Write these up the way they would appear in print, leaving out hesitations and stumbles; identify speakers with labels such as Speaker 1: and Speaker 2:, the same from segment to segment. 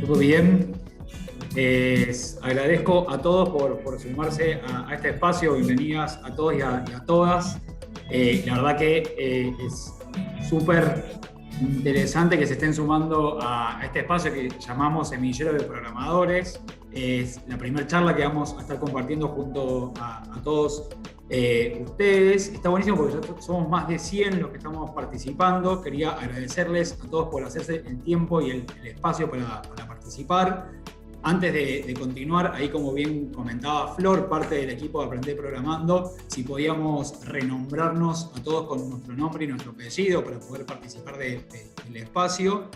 Speaker 1: Muy bien. Agradezco a todos por sumarse a este espacio. Bienvenidas a todos y a todas. La verdad que es súper interesante que se estén sumando a este espacio que llamamos Semillero de Programadores. Es la primera charla que vamos a estar compartiendo junto a todos ustedes. Está buenísimo porque ya somos más de 100 los que estamos participando. Quería agradecerles a todos por hacerse el tiempo y el espacio para participar. Antes de continuar, ahí como bien comentaba Flor, parte del equipo de Aprender Programando, si podíamos renombrarnos a todos con nuestro nombre y nuestro apellido para poder participar del espacio.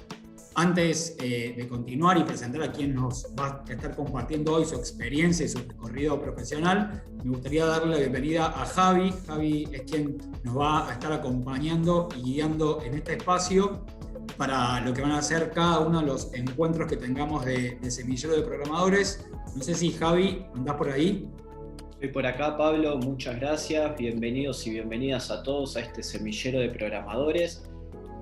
Speaker 1: Antes de continuar y presentar a quien nos va a estar compartiendo hoy su experiencia y su recorrido profesional, me gustaría darle la bienvenida a Javi. Javi es quien nos va a estar acompañando y guiando en este espacio para lo que van a ser cada uno de los encuentros que tengamos de Semillero de Programadores. No sé si Javi, ¿andás por ahí?
Speaker 2: Estoy por acá, Pablo, muchas gracias. Bienvenidos y bienvenidas a todos a este Semillero de Programadores.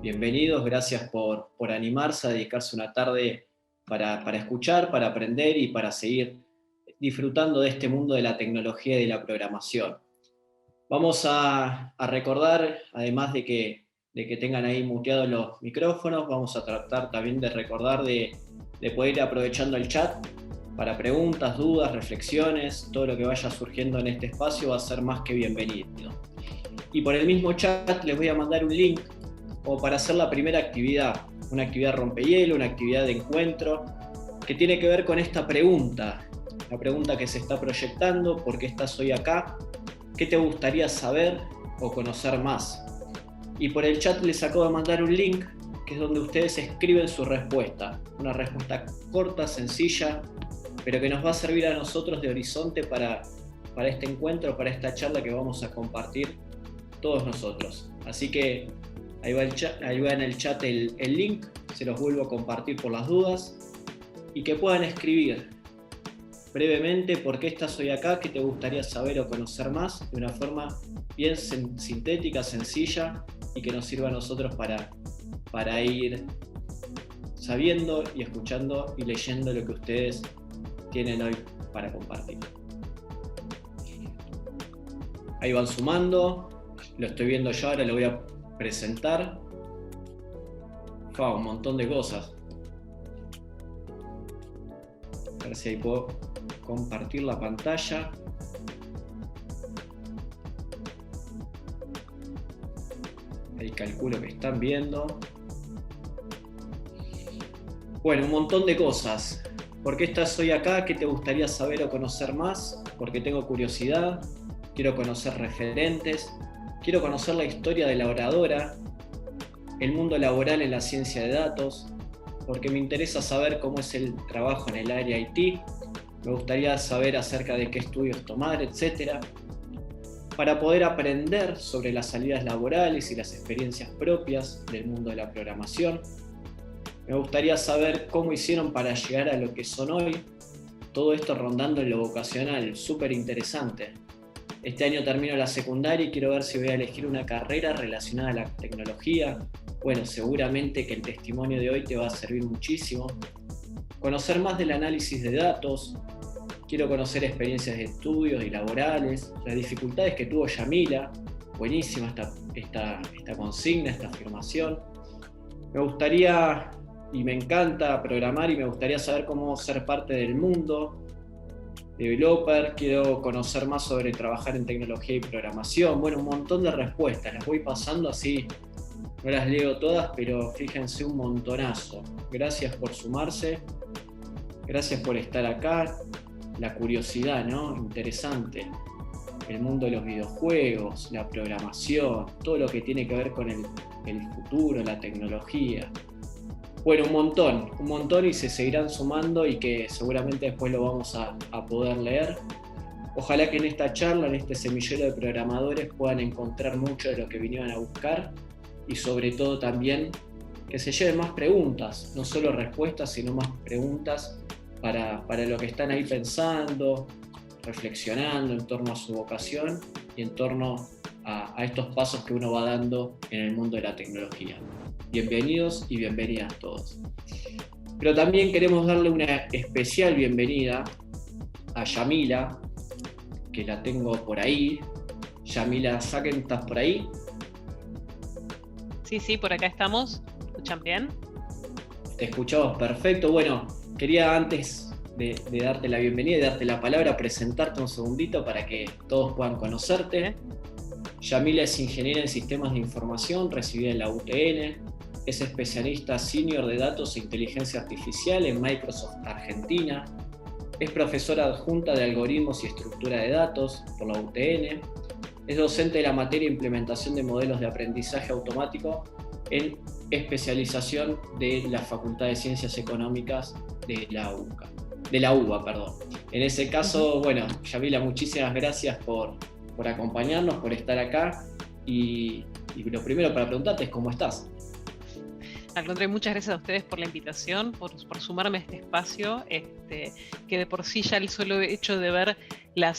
Speaker 2: Bienvenidos, gracias por animarse a dedicarse una tarde para escuchar, para aprender y para seguir disfrutando de este mundo de la tecnología y de la programación. Vamos a recordar, además de que tengan ahí muteados los micrófonos, vamos a tratar también de recordar de poder ir aprovechando el chat para preguntas, dudas, reflexiones. Todo lo que vaya surgiendo en este espacio va a ser más que bienvenido. Y por el mismo chat les voy a mandar un link como para hacer la primera actividad, una actividad rompehielo, una actividad de encuentro, que tiene que ver con esta pregunta, la pregunta que se está proyectando: ¿por qué estás hoy acá? ¿Qué te gustaría saber o conocer más? Y por el chat les acabo de mandar un link, que es donde ustedes escriben su respuesta, una respuesta corta, sencilla, pero que nos va a servir a nosotros de horizonte para este encuentro, para esta charla que vamos a compartir todos nosotros. Así que ahí va en el chat el link, se los vuelvo a compartir por las dudas, y que puedan escribir brevemente por qué estás hoy acá, qué te gustaría saber o conocer más, de una forma bien sintética, sencilla, y que nos sirva a nosotros para ir sabiendo y escuchando y leyendo lo que ustedes tienen hoy para compartir. Ahí van sumando, lo estoy viendo yo, ahora lo voy a presentar. Un montón de cosas. A ver si ahí puedo compartir la pantalla. Ahí calculo que están viendo. Bueno, un montón de cosas. ¿Por qué estás hoy acá? ¿Qué te gustaría saber o conocer más? Porque tengo curiosidad, quiero conocer referentes, quiero conocer la historia de la oradora, el mundo laboral en la ciencia de datos, porque me interesa saber cómo es el trabajo en el área IT, me gustaría saber acerca de qué estudios tomar, etc., para poder aprender sobre las salidas laborales y las experiencias propias del mundo de la programación. Me gustaría saber cómo hicieron para llegar a lo que son hoy, todo esto rondando en lo vocacional, súper interesante. Este año termino la secundaria y quiero ver si voy a elegir una carrera relacionada a la tecnología. Bueno, seguramente que el testimonio de hoy te va a servir muchísimo. Conocer más del análisis de datos. Quiero conocer experiencias de estudios y laborales, las dificultades que tuvo Yamila. Buenísima esta consigna, esta afirmación. Me gustaría y me encanta programar y me gustaría saber cómo ser parte del mundo developer. Quiero conocer más sobre trabajar en tecnología y programación. Bueno, un montón de respuestas, las voy pasando así, no las leo todas, pero fíjense, un montonazo. Gracias por sumarse, gracias por estar acá. La curiosidad, ¿no? Interesante. El mundo de los videojuegos, la programación, todo lo que tiene que ver con el futuro, la tecnología. Bueno, un montón, y se seguirán sumando y que seguramente después lo vamos a poder leer. Ojalá que en esta charla, en este semillero de programadores, puedan encontrar mucho de lo que vinieron a buscar y sobre todo también que se lleven más preguntas, no solo respuestas, sino más preguntas para lo que están ahí pensando, reflexionando en torno a su vocación y en torno a estos pasos que uno va dando en el mundo de la tecnología. Bienvenidos y bienvenidas todos. Pero también queremos darle una especial bienvenida a Yamila, que la tengo por ahí. Yamila Saken, ¿estás por ahí?
Speaker 3: Sí, por acá estamos. ¿Me escuchan bien?
Speaker 2: Te escuchamos perfecto. Bueno, quería antes de darte la bienvenida y darte la palabra, presentarte un segundito para que todos puedan conocerte. Yamila es ingeniera en sistemas de información, recibida en la UTN, es especialista senior de datos e inteligencia artificial en Microsoft Argentina, es profesora adjunta de algoritmos y estructura de datos por la UTN, es docente de la materia implementación de modelos de aprendizaje automático en especialización de la Facultad de Ciencias Económicas de la UBA, perdón. En ese caso, bueno, Yamila, muchísimas gracias por acompañarnos, por estar acá, y lo primero para preguntarte es ¿cómo estás?
Speaker 3: Al contrario, muchas gracias a ustedes por la invitación, por sumarme a este espacio, que de por sí ya el solo hecho de ver la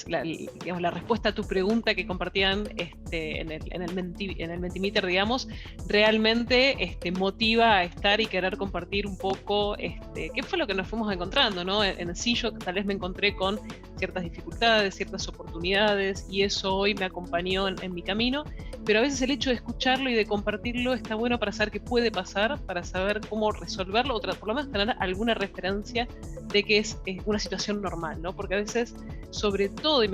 Speaker 3: respuesta a tu pregunta que compartían en el Mentimeter, digamos, realmente motiva a estar y querer compartir un poco qué fue lo que nos fuimos encontrando, ¿no? En sí yo tal vez me encontré con ciertas dificultades, ciertas oportunidades, y eso hoy me acompañó en mi camino, pero a veces el hecho de escucharlo y de compartirlo está bueno para saber qué puede pasar, para saber cómo resolverlo, o por lo menos tener alguna referencia de que es una situación normal, ¿no? Porque a veces, sobre todo, y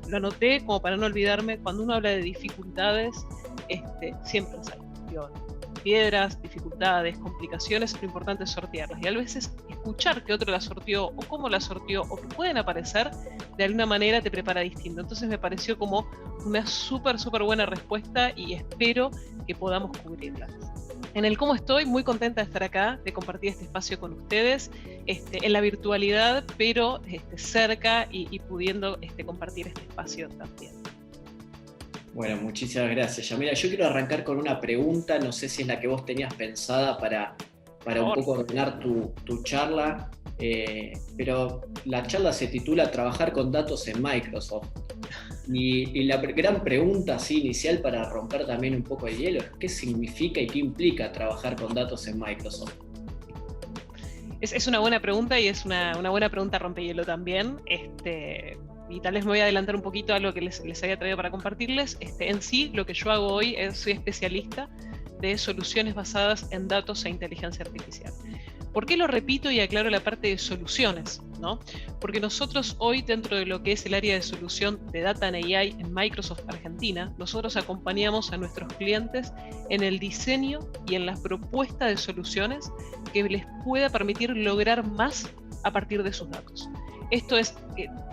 Speaker 3: lo anoté como para no olvidarme, cuando uno habla de dificultades, siempre salen piedras, dificultades, complicaciones, lo importante es sortearlas. Y a veces escuchar que otro la sorteó, o cómo la sorteó, o que pueden aparecer, de alguna manera te prepara distinto. Entonces me pareció como una súper buena respuesta, y espero que podamos cubrirla. En el cómo estoy, muy contenta de estar acá, de compartir este espacio con ustedes, en la virtualidad, pero cerca y pudiendo compartir este espacio también.
Speaker 2: Bueno, muchísimas gracias, Yamila. Yo quiero arrancar con una pregunta, no sé si es la que vos tenías pensada para un poco ordenar tu charla, pero la charla se titula Trabajar con datos en Microsoft. Y la gran pregunta así inicial para romper también un poco el hielo es ¿qué significa y qué implica trabajar con datos en Microsoft?
Speaker 3: Es una buena pregunta, y es una buena pregunta rompehielo también. Y tal vez me voy a adelantar un poquito a lo que les había traído para compartirles. En sí, lo que yo hago hoy soy especialista de soluciones basadas en datos e inteligencia artificial. ¿Por qué lo repito y aclaro la parte de soluciones, ¿no? Porque nosotros hoy, dentro de lo que es el área de solución de Data and AI en Microsoft Argentina, nosotros acompañamos a nuestros clientes en el diseño y en la propuesta de soluciones que les pueda permitir lograr más a partir de sus datos. Esto es,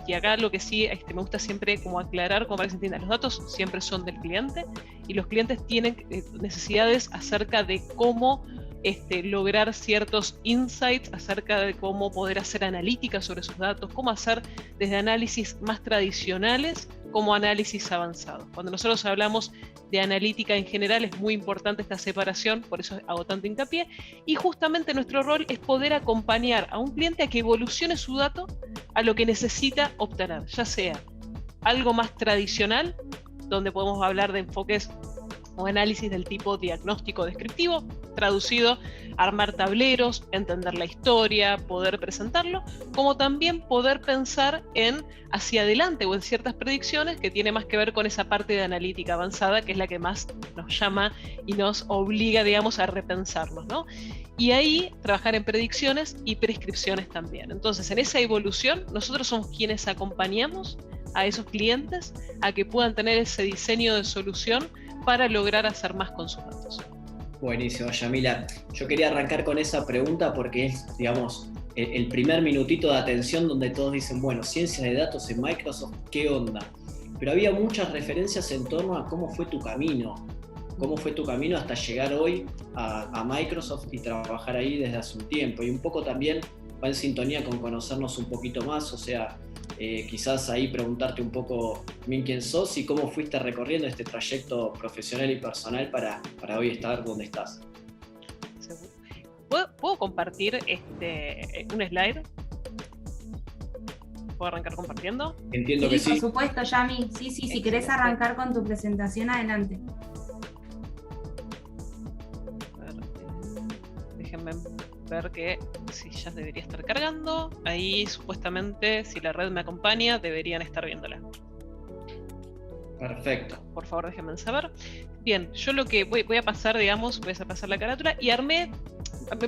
Speaker 3: y acá lo que sí me gusta siempre como aclarar, como para que se entienda, los datos siempre son del cliente, y los clientes tienen necesidades acerca de cómo lograr ciertos insights, acerca de cómo poder hacer analítica sobre sus datos, cómo hacer desde análisis más tradicionales como análisis avanzado. Cuando nosotros hablamos de analítica en general es muy importante esta separación, por eso hago tanto hincapié, y justamente nuestro rol es poder acompañar a un cliente a que evolucione su dato a lo que necesita obtener, ya sea algo más tradicional, donde podemos hablar de enfoques o análisis del tipo diagnóstico descriptivo, traducido, armar tableros, entender la historia, poder presentarlo, como también poder pensar en hacia adelante o en ciertas predicciones que tiene más que ver con esa parte de analítica avanzada, que es la que más nos llama y nos obliga, digamos, a repensarnos, ¿no? Y ahí trabajar en predicciones y prescripciones también. Entonces, en esa evolución, nosotros somos quienes acompañamos a esos clientes a que puedan tener ese diseño de solución para lograr hacer más con sus datos.
Speaker 2: Buenísimo, Yamila. Yo quería arrancar con esa pregunta porque es, digamos, el primer minutito de atención donde todos dicen, bueno, ciencia de datos en Microsoft, ¿qué onda? Pero había muchas referencias en torno a cómo fue tu camino hasta llegar hoy a Microsoft y trabajar ahí desde hace un tiempo. Y un poco también va en sintonía con conocernos un poquito más, o sea, quizás ahí preguntarte un poco bien quién sos y cómo fuiste recorriendo este trayecto profesional y personal para hoy estar donde estás.
Speaker 3: ¿Puedo compartir un slide? ¿Puedo arrancar compartiendo?
Speaker 2: Entiendo que sí.
Speaker 4: Por supuesto, Yami. Sí, si querés arrancar con tu presentación, adelante.
Speaker 3: ver que si ya debería estar cargando. Ahí supuestamente, si la red me acompaña, deberían estar viéndola.
Speaker 2: Perfecto.
Speaker 3: Por favor, déjenme saber. Bien, yo lo que voy a pasar, digamos, voy a pasar la carátula y armé.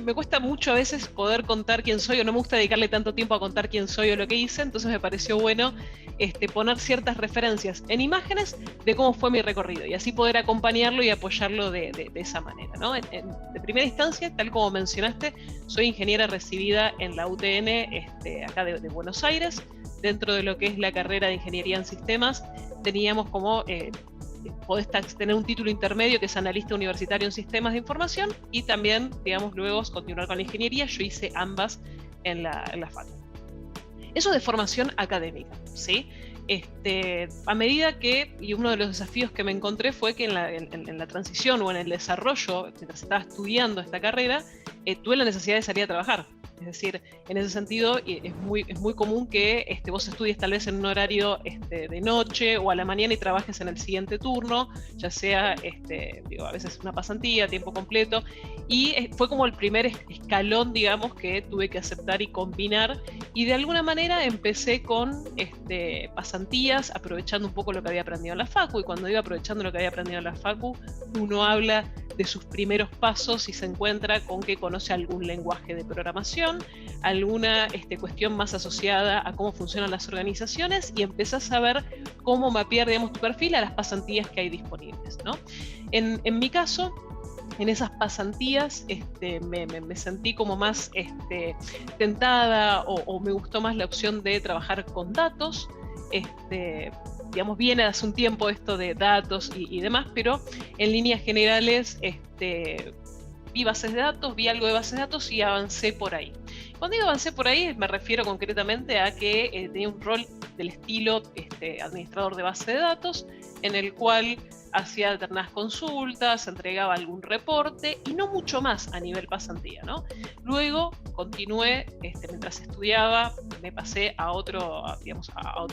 Speaker 3: Me cuesta mucho a veces poder contar quién soy, o no me gusta dedicarle tanto tiempo a contar quién soy o lo que hice, entonces me pareció bueno poner ciertas referencias en imágenes de cómo fue mi recorrido y así poder acompañarlo y apoyarlo de esa manera, ¿no? De primera instancia, tal como mencionaste, soy ingeniera recibida en la UTN acá de Buenos Aires. Dentro de lo que es la carrera de Ingeniería en Sistemas, teníamos como podés tener un título intermedio que es analista universitario en sistemas de información y también, digamos, luego continuar con la ingeniería. Yo hice ambas en la facu. Eso de formación académica, ¿sí? A medida que, y uno de los desafíos que me encontré fue que en la transición o en el desarrollo, mientras estaba estudiando esta carrera, tuve la necesidad de salir a trabajar. Es decir, en ese sentido es muy común que vos estudies tal vez en un horario de noche o a la mañana y trabajes en el siguiente turno, ya sea a veces una pasantía a tiempo completo, y fue como el primer escalón, digamos, que tuve que aceptar y combinar, y de alguna manera empecé con pasantías, aprovechando un poco lo que había aprendido en la facu, y cuando iba aprovechando lo que había aprendido en la facu, uno habla de sus primeros pasos y se encuentra con que conoce algún lenguaje de programación, alguna cuestión más asociada a cómo funcionan las organizaciones, y empezás a ver cómo mapear, digamos, tu perfil a las pasantías que hay disponibles, ¿no? En mi caso, en esas pasantías me sentí como más tentada o me gustó más la opción de trabajar con datos. Digamos, viene hace un tiempo esto de datos y demás, pero en líneas generales vi bases de datos, vi algo de bases de datos y avancé por ahí. Cuando digo avancé por ahí, me refiero concretamente a que tenía un rol del estilo administrador de base de datos, en el cual hacía determinadas consultas, entregaba algún reporte y no mucho más a nivel pasantía, ¿no? Luego continué, mientras estudiaba, me pasé a otro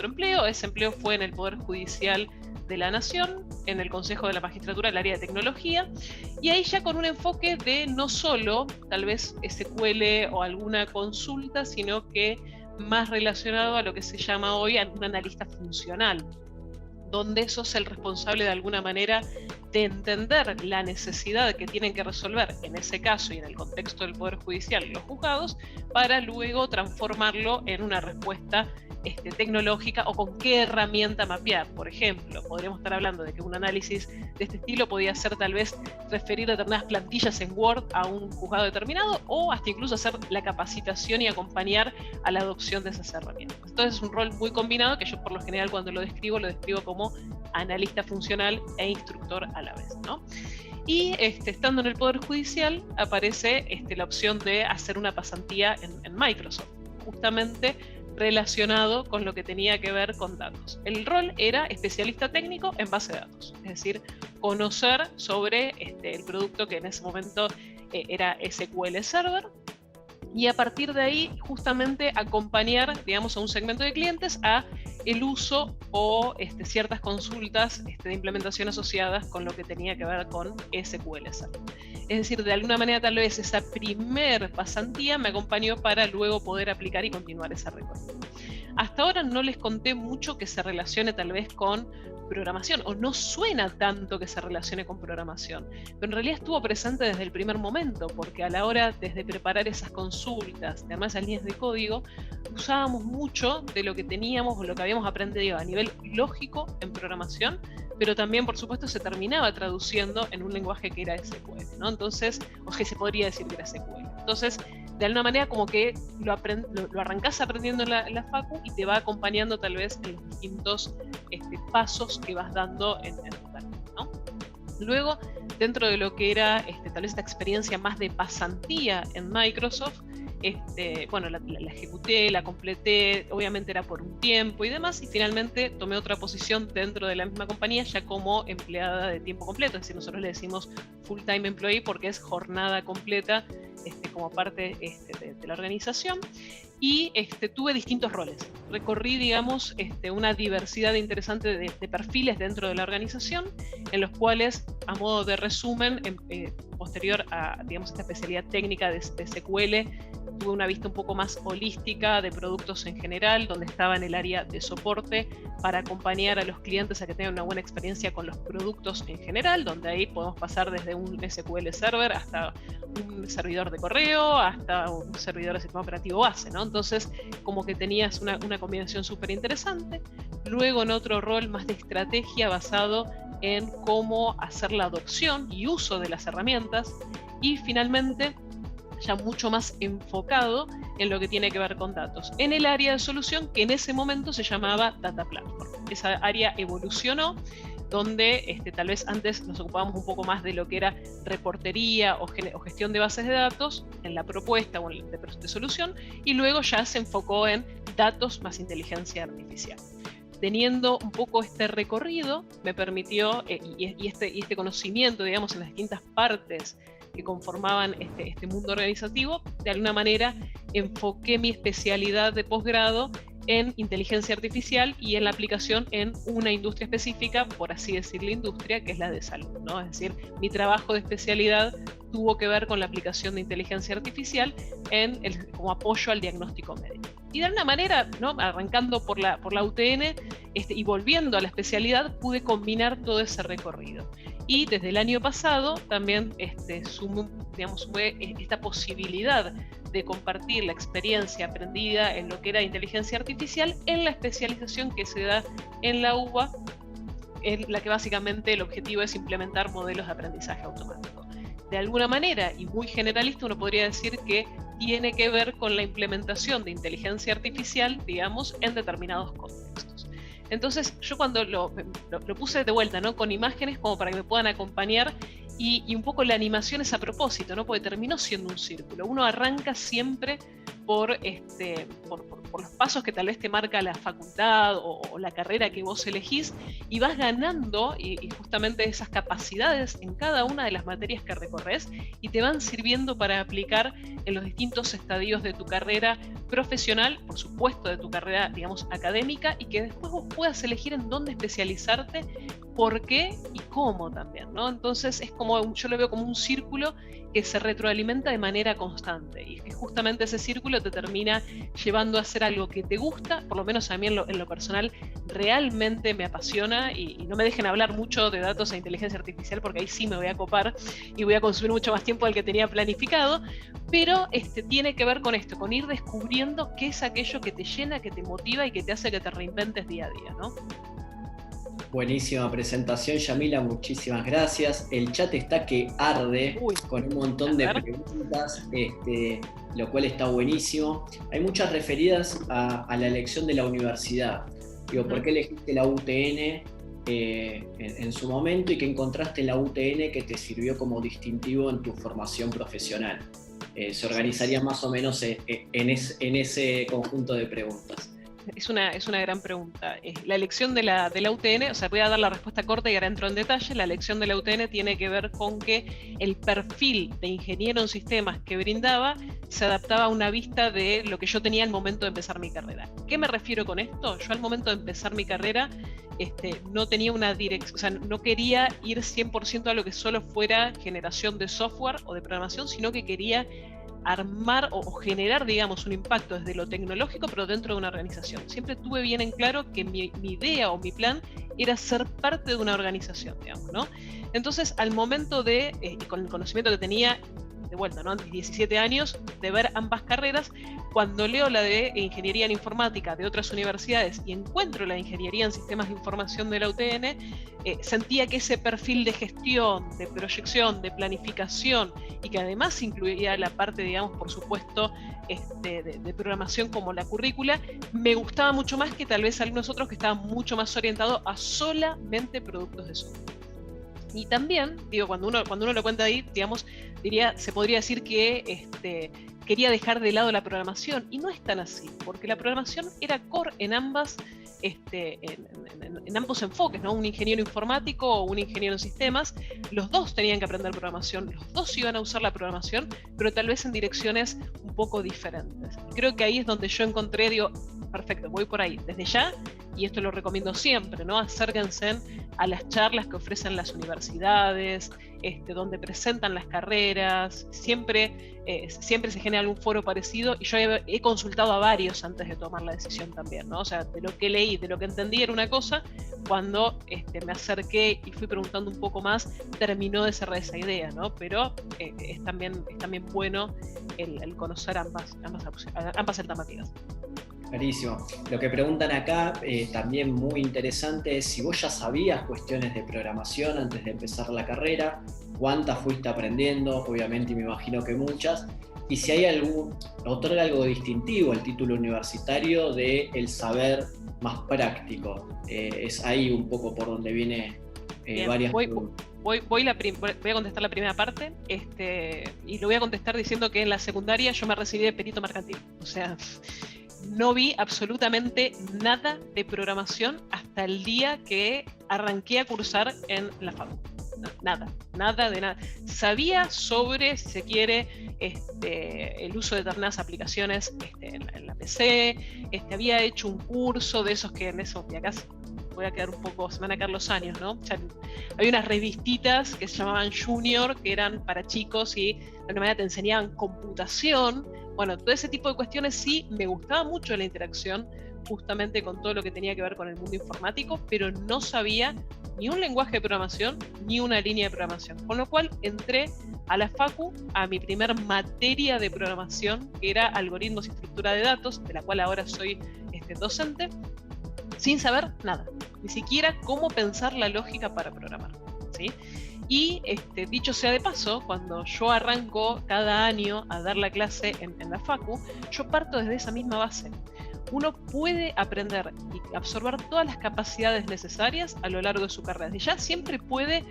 Speaker 3: empleo. Ese empleo fue en el Poder Judicial de la Nación, en el Consejo de la Magistratura del área de tecnología, y ahí ya con un enfoque de no solo tal vez SQL o alguna consulta, sino que más relacionado a lo que se llama hoy un analista funcional, donde sos el responsable de alguna manera de entender la necesidad que tienen que resolver, en ese caso y en el contexto del Poder Judicial, los juzgados, para luego transformarlo en una respuesta tecnológica o con qué herramienta mapear. Por ejemplo, podríamos estar hablando de que un análisis de este estilo podía ser tal vez referir determinadas plantillas en Word a un juzgado determinado, o hasta incluso hacer la capacitación y acompañar a la adopción de esas herramientas. Entonces es un rol muy combinado que yo por lo general cuando lo describo como analista funcional e instructor a la vez, ¿no? Y estando en el Poder Judicial aparece la opción de hacer una pasantía en Microsoft, justamente relacionado con lo que tenía que ver con datos. El rol era especialista técnico en base de datos, es decir, conocer sobre el producto que en ese momento era SQL Server, y a partir de ahí justamente acompañar, digamos, a un segmento de clientes a el uso o ciertas consultas de implementación asociadas con lo que tenía que ver con SQL Server. Es decir, de alguna manera tal vez esa primer pasantía me acompañó para luego poder aplicar y continuar ese recorrido. Hasta ahora no les conté mucho que se relacione tal vez con programación, o no suena tanto que se relacione con programación, pero en realidad estuvo presente desde el primer momento, porque a la hora desde preparar esas consultas, además esas líneas de código, usábamos mucho de lo que teníamos o lo que habíamos aprendido a nivel lógico en programación, pero también por supuesto se terminaba traduciendo en un lenguaje que era SQL, ¿no? Entonces, o que se podría decir que era SQL. Entonces, de alguna manera como que lo arrancás aprendiendo en la facu y te va acompañando tal vez en los distintos pasos que vas dando en tu carrera, ¿no? Luego, dentro de lo que era tal vez esta experiencia más de pasantía en Microsoft, bueno, la ejecuté, la completé, obviamente era por un tiempo y demás, y finalmente tomé otra posición dentro de la misma compañía ya como empleada de tiempo completo, es decir, nosotros le decimos full-time employee porque es jornada completa como parte de la organización. y tuve distintos roles. Recorrí, digamos, una diversidad interesante de perfiles dentro de la organización, en los cuales, a modo de resumen, posterior a, digamos, esta especialidad técnica de SQL, tuve una vista un poco más holística de productos en general, donde estaba en el área de soporte para acompañar a los clientes a que tengan una buena experiencia con los productos en general, donde ahí podemos pasar desde un SQL Server hasta un servidor de correo, hasta un servidor de sistema operativo base, ¿no? Entonces, como que tenías una combinación súper interesante. Luego, en otro rol más de estrategia basado en cómo hacer la adopción y uso de las herramientas. Y finalmente, ya mucho más enfocado en lo que tiene que ver con datos, en el área de solución que en ese momento se llamaba Data Platform. Esa área evolucionó, donde tal vez antes nos ocupábamos un poco más de lo que era reportería o gestión de bases de datos en la propuesta o en de solución, y luego ya se enfocó en datos más inteligencia artificial. Teniendo un poco este recorrido, me permitió, y este conocimiento, digamos, en las distintas partes que conformaban este mundo organizativo, de alguna manera enfoqué mi especialidad de posgrado en inteligencia artificial y en la aplicación en una industria específica, por así decir, la industria, que es la de salud, ¿no? Es decir, mi trabajo de especialidad tuvo que ver con la aplicación de inteligencia artificial como apoyo al diagnóstico médico. Y de alguna manera, ¿no?, arrancando por la UTN y volviendo a la especialidad, pude combinar todo ese recorrido. Y desde el año pasado también sumé esta posibilidad de compartir la experiencia aprendida en lo que era inteligencia artificial en la especialización que se da en la UBA, en la que básicamente el objetivo es implementar modelos de aprendizaje automático. De alguna manera, y muy generalista, uno podría decir que tiene que ver con la implementación de inteligencia artificial, digamos, en determinados contextos. Entonces, yo cuando lo puse de vuelta, ¿no?, con imágenes como para que me puedan acompañar, y un poco la animación es a propósito, ¿no?, porque terminó siendo un círculo. Uno arranca siempre por los pasos que tal vez te marca la facultad o la carrera que vos elegís, y vas ganando y justamente esas capacidades en cada una de las materias que recorres, y te van sirviendo para aplicar en los distintos estadios de tu carrera profesional, por supuesto de tu carrera, digamos, académica, y que después vos puedas elegir en dónde especializarte, por qué y cómo también, ¿no? Entonces es como, yo lo veo como un círculo que se retroalimenta de manera constante, y que justamente ese círculo te termina llevando a hacer algo que te gusta. Por lo menos a mí en lo personal realmente me apasiona, y no me dejen hablar mucho de datos e inteligencia artificial, porque ahí sí me voy a copar y voy a consumir mucho más tiempo del que tenía planificado, pero tiene que ver con esto, con ir descubriendo qué es aquello que te llena, que te motiva y que te hace que te reinventes día a día, ¿no?
Speaker 2: Buenísima presentación, Yamila, muchísimas gracias. El chat está que arde con un montón de preguntas, lo cual está buenísimo. Hay muchas referidas a la elección de la universidad. Digo, ¿por qué elegiste la UTN en su momento, y qué encontraste en la UTN que te sirvió como distintivo en tu formación profesional? Se organizaría más o menos en ese conjunto de preguntas.
Speaker 3: Es una gran pregunta. La elección de la UTN, o sea, voy a dar la respuesta corta y ahora entro en detalle. La elección de la UTN tiene que ver con que el perfil de ingeniero en sistemas que brindaba se adaptaba a una vista de lo que yo tenía al momento de empezar mi carrera. ¿Qué me refiero con esto? Yo al momento de empezar mi carrera no tenía una dirección, o sea, no quería ir 100% a lo que solo fuera generación de software o de programación, sino que quería armar o generar, digamos, un impacto desde lo tecnológico, pero dentro de una organización. Siempre tuve bien en claro que mi idea o mi plan era ser parte de una organización, digamos, ¿no? Entonces, al momento con el conocimiento que tenía, de vuelta, ¿no?, antes de 17 años, de ver ambas carreras, cuando leo la de Ingeniería en Informática de otras universidades y encuentro la de Ingeniería en Sistemas de Información de la UTN, sentía que ese perfil de gestión, de proyección, de planificación, y que además incluía la parte, digamos, por supuesto, de programación como la currícula, me gustaba mucho más que tal vez algunos otros que estaban mucho más orientados a solamente productos de software. Y también, digo, cuando uno lo cuenta ahí, digamos, se podría decir que quería dejar de lado la programación, y no es tan así, porque la programación era core en ambas en ambos enfoques, ¿no? Un ingeniero informático o un ingeniero en sistemas. Los dos tenían que aprender programación, los dos iban a usar la programación, pero tal vez en direcciones un poco diferentes. Creo que ahí es donde yo encontré, digo, perfecto, voy por ahí, desde ya, y esto lo recomiendo siempre, ¿no? Acérquense a las charlas que ofrecen las universidades, donde presentan las carreras, siempre se genera algún foro parecido, y yo he consultado a varios antes de tomar la decisión también, ¿no? O sea, de lo que leí, de lo que entendí era una cosa, cuando me acerqué y fui preguntando un poco más, terminó de cerrar esa idea, ¿no? Pero es también bueno el conocer ambas alternativas.
Speaker 2: Clarísimo. Lo que preguntan acá, también muy interesante, es si vos ya sabías cuestiones de programación antes de empezar la carrera, cuántas fuiste aprendiendo, obviamente me imagino que muchas, y si hay otorga algo distintivo el título universitario de el saber más práctico. Es ahí un poco por donde viene varias preguntas.
Speaker 3: Voy a contestar la primera parte, y lo voy a contestar diciendo que en la secundaria yo me recibí de perito mercantil. O sea, no vi absolutamente nada de programación hasta el día que arranqué a cursar en la facu. Nada de nada. Sabía sobre, si se quiere, el uso de determinadas aplicaciones en la PC, había hecho un curso de esos que en eso, y acá voy a quedar un poco, se van a caer los años, ¿no? O sea, había unas revistitas que se llamaban Junior, que eran para chicos y de alguna manera te enseñaban computación. Bueno, todo ese tipo de cuestiones sí, me gustaba mucho la interacción justamente con todo lo que tenía que ver con el mundo informático, pero no sabía ni un lenguaje de programación ni una línea de programación. Con lo cual entré a la facu a mi primer materia de programación, que era algoritmos y estructura de datos, de la cual ahora soy docente, sin saber nada, ni siquiera cómo pensar la lógica para programar, ¿sí? Y dicho sea de paso, cuando yo arranco cada año a dar la clase en la facu, yo parto desde esa misma base. Uno puede aprender y absorber todas las capacidades necesarias a lo largo de su carrera. Y ya siempre puede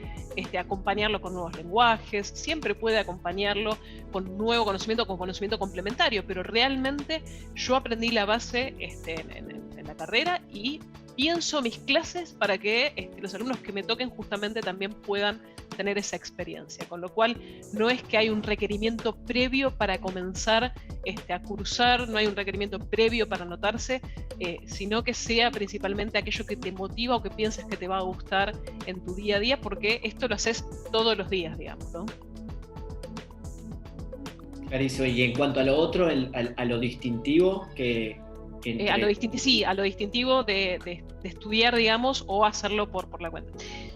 Speaker 3: acompañarlo con nuevos lenguajes, siempre puede acompañarlo con nuevo conocimiento, con conocimiento complementario, pero realmente yo aprendí la base en la carrera y pienso mis clases para que los alumnos que me toquen justamente también puedan tener esa experiencia, con lo cual no es que hay un requerimiento previo para comenzar a cursar, no hay un requerimiento previo para anotarse, sino que sea principalmente aquello que te motiva o que piensas que te va a gustar en tu día a día, porque esto lo haces todos los días, digamos, ¿no?
Speaker 2: Clarísimo. Y en cuanto a lo otro, a lo distintivo que
Speaker 3: a lo distintivo de estudiar, digamos, o hacerlo por la cuenta.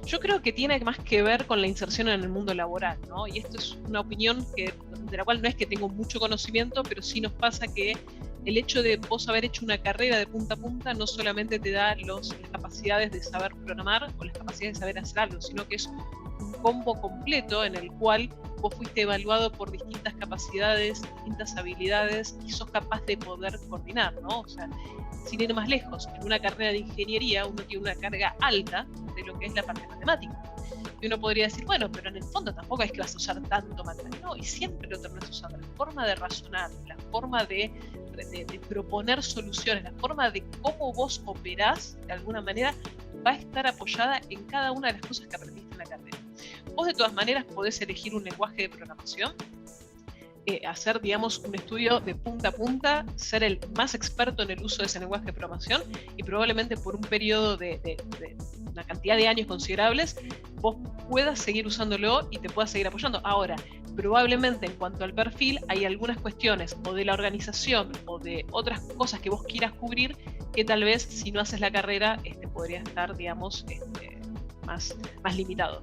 Speaker 3: Yo creo que tiene más que ver con la inserción en el mundo laboral, ¿no? Y esto es una opinión de la cual no es que tengo mucho conocimiento, pero sí nos pasa que el hecho de vos haber hecho una carrera de punta a punta no solamente te da las capacidades de saber programar o las capacidades de saber hacer algo, sino que es un combo completo en el cual vos fuiste evaluado por distintas capacidades, distintas habilidades y sos capaz de poder coordinar, ¿no? O sea, sin ir más lejos, en una carrera de ingeniería uno tiene una carga alta de lo que es la parte matemática. Y uno podría decir, bueno, pero en el fondo tampoco es que vas a usar tanto matemática. No, y siempre lo terminas usando. La forma de razonar, la forma de proponer soluciones, la forma de cómo vos operás, de alguna manera, va a estar apoyada en cada una de las cosas que aprendiste en la carrera. Vos de todas maneras podés elegir un lenguaje de programación, hacer, digamos, un estudio de punta a punta, ser el más experto en el uso de ese lenguaje de programación y probablemente por un periodo de una cantidad de años considerables vos puedas seguir usándolo y te puedas seguir apoyando. Ahora, probablemente en cuanto al perfil hay algunas cuestiones o de la organización o de otras cosas que vos quieras cubrir que tal vez si no haces la carrera podría estar, digamos, más limitado.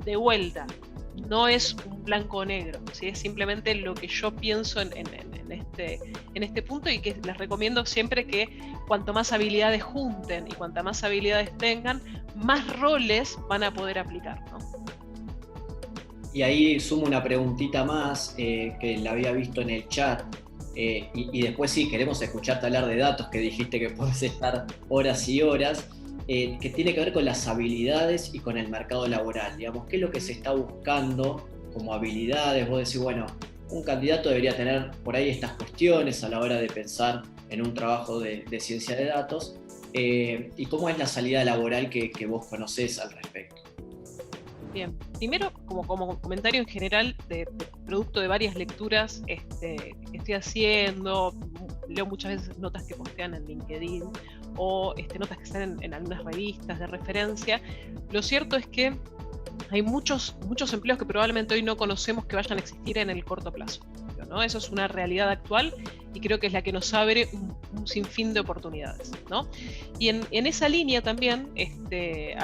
Speaker 3: De vuelta, no es un blanco o negro, ¿sí? Es simplemente lo que yo pienso en este punto y que les recomiendo siempre que cuanto más habilidades junten y cuanta más habilidades tengan, más roles van a poder aplicar, ¿no?
Speaker 2: Y ahí sumo una preguntita más que la había visto en el chat y después sí, queremos escucharte hablar de datos, que dijiste que podés estar horas y horas. Que tiene que ver con las habilidades y con el mercado laboral. Digamos, ¿qué es lo que se está buscando como habilidades? Vos decís, bueno, un candidato debería tener por ahí estas cuestiones a la hora de pensar en un trabajo de ciencia de datos. ¿Y cómo es la salida laboral que vos conocés al respecto?
Speaker 3: Bien, primero, como comentario en general, de producto de varias lecturas que estoy haciendo, leo muchas veces notas que postean en LinkedIn o notas que están en algunas revistas de referencia. Lo cierto es que hay muchos empleos que probablemente hoy no conocemos que vayan a existir en el corto plazo, ¿no? Eso es una realidad actual y creo que es la que nos abre un sinfín de oportunidades, ¿no? Y en esa línea también,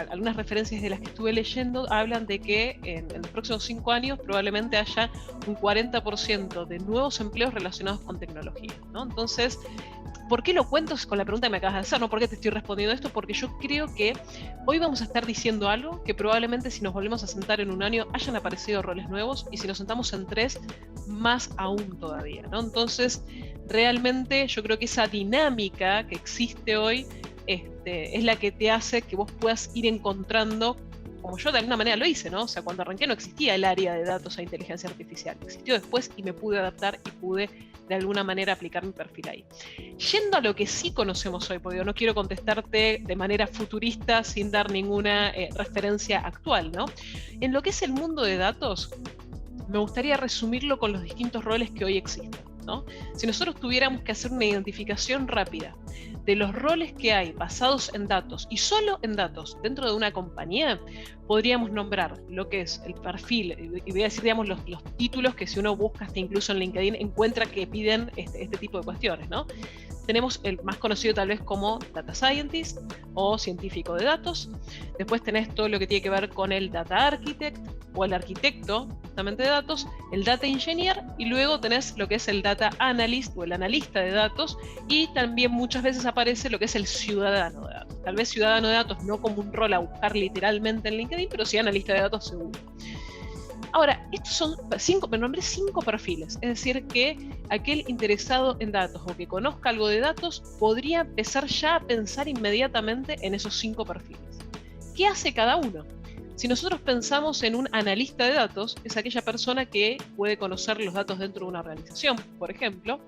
Speaker 3: algunas referencias de las que estuve leyendo hablan de que en los próximos 5 años probablemente haya un 40% de nuevos empleos relacionados con tecnología, ¿no? Entonces, ¿por qué lo cuento? Con la pregunta que me acabas de hacer, ¿no? ¿Por qué te estoy respondiendo esto? Porque yo creo que hoy vamos a estar diciendo algo que probablemente si nos volvemos a sentar en un año hayan aparecido roles nuevos, y si nos sentamos en 3, más aún todavía, ¿no? Entonces, realmente yo creo que esa dinámica que existe hoy es la que te hace que vos puedas ir encontrando, como yo de alguna manera lo hice, ¿no? O sea, cuando arranqué no existía el área de datos e inteligencia artificial. Existió después y me pude adaptar y pude de alguna manera aplicar mi perfil ahí. Yendo a lo que sí conocemos hoy, porque yo no quiero contestarte de manera futurista sin dar ninguna referencia actual, ¿no? En lo que es el mundo de datos, me gustaría resumirlo con los distintos roles que hoy existen, ¿no? Si nosotros tuviéramos que hacer una identificación rápida de los roles que hay basados en datos y solo en datos dentro de una compañía, podríamos nombrar lo que es el perfil, y voy a decir, digamos, los títulos que si uno busca hasta incluso en LinkedIn encuentra que piden este tipo de cuestiones, ¿no? Tenemos el más conocido tal vez como Data Scientist o científico de datos. Después tenés todo lo que tiene que ver con el Data Architect o el arquitecto justamente de datos, el Data Engineer, y luego tenés lo que es el Data Analyst o el analista de datos, y también muchas veces aparece lo que es el ciudadano de datos. Tal vez ciudadano de datos no como un rol a buscar literalmente en LinkedIn, pero sí analista de datos seguro. Ahora, estos son 5, me nombré 5 perfiles, es decir, que aquel interesado en datos o que conozca algo de datos podría empezar ya a pensar inmediatamente en esos 5 perfiles. ¿Qué hace cada uno? Si nosotros pensamos en un analista de datos, es aquella persona que puede conocer los datos dentro de una organización, por ejemplo,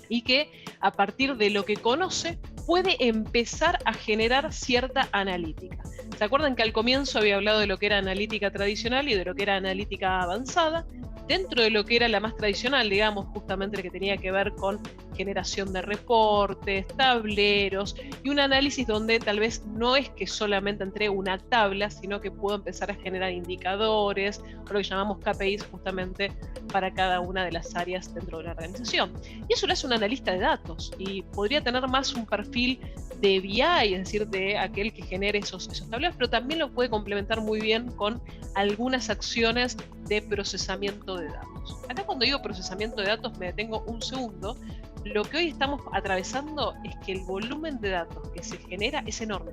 Speaker 3: y que a partir de lo que conoce puede empezar a generar cierta analítica. ¿Se acuerdan que al comienzo había hablado de lo que era analítica tradicional y de lo que era analítica avanzada? Dentro de lo que era la más tradicional, digamos, justamente la que tenía que ver con generación de reportes, tableros y un análisis donde tal vez no es que solamente entregue una tabla, sino que puedo empezar a generar indicadores, o lo que llamamos KPIs justamente para cada una de las áreas dentro de la organización. Y eso lo hace un analista de datos y podría tener más un perfil de BI, es decir, de aquel que genere esos tableros, pero también lo puede complementar muy bien con algunas acciones de procesamiento de datos. Acá cuando digo procesamiento de datos me detengo un segundo. Lo que hoy estamos atravesando es que el volumen de datos que se genera es enorme,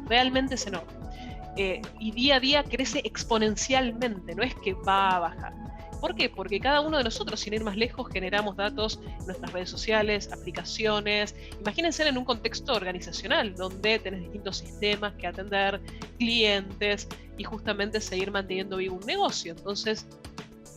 Speaker 3: realmente es enorme. Y día a día crece exponencialmente, no es que va a bajar. ¿Por qué? Porque cada uno de nosotros, sin ir más lejos, generamos datos en nuestras redes sociales, aplicaciones. Imagínense en un contexto organizacional donde tenés distintos sistemas que atender, clientes y justamente seguir manteniendo vivo un negocio. Entonces,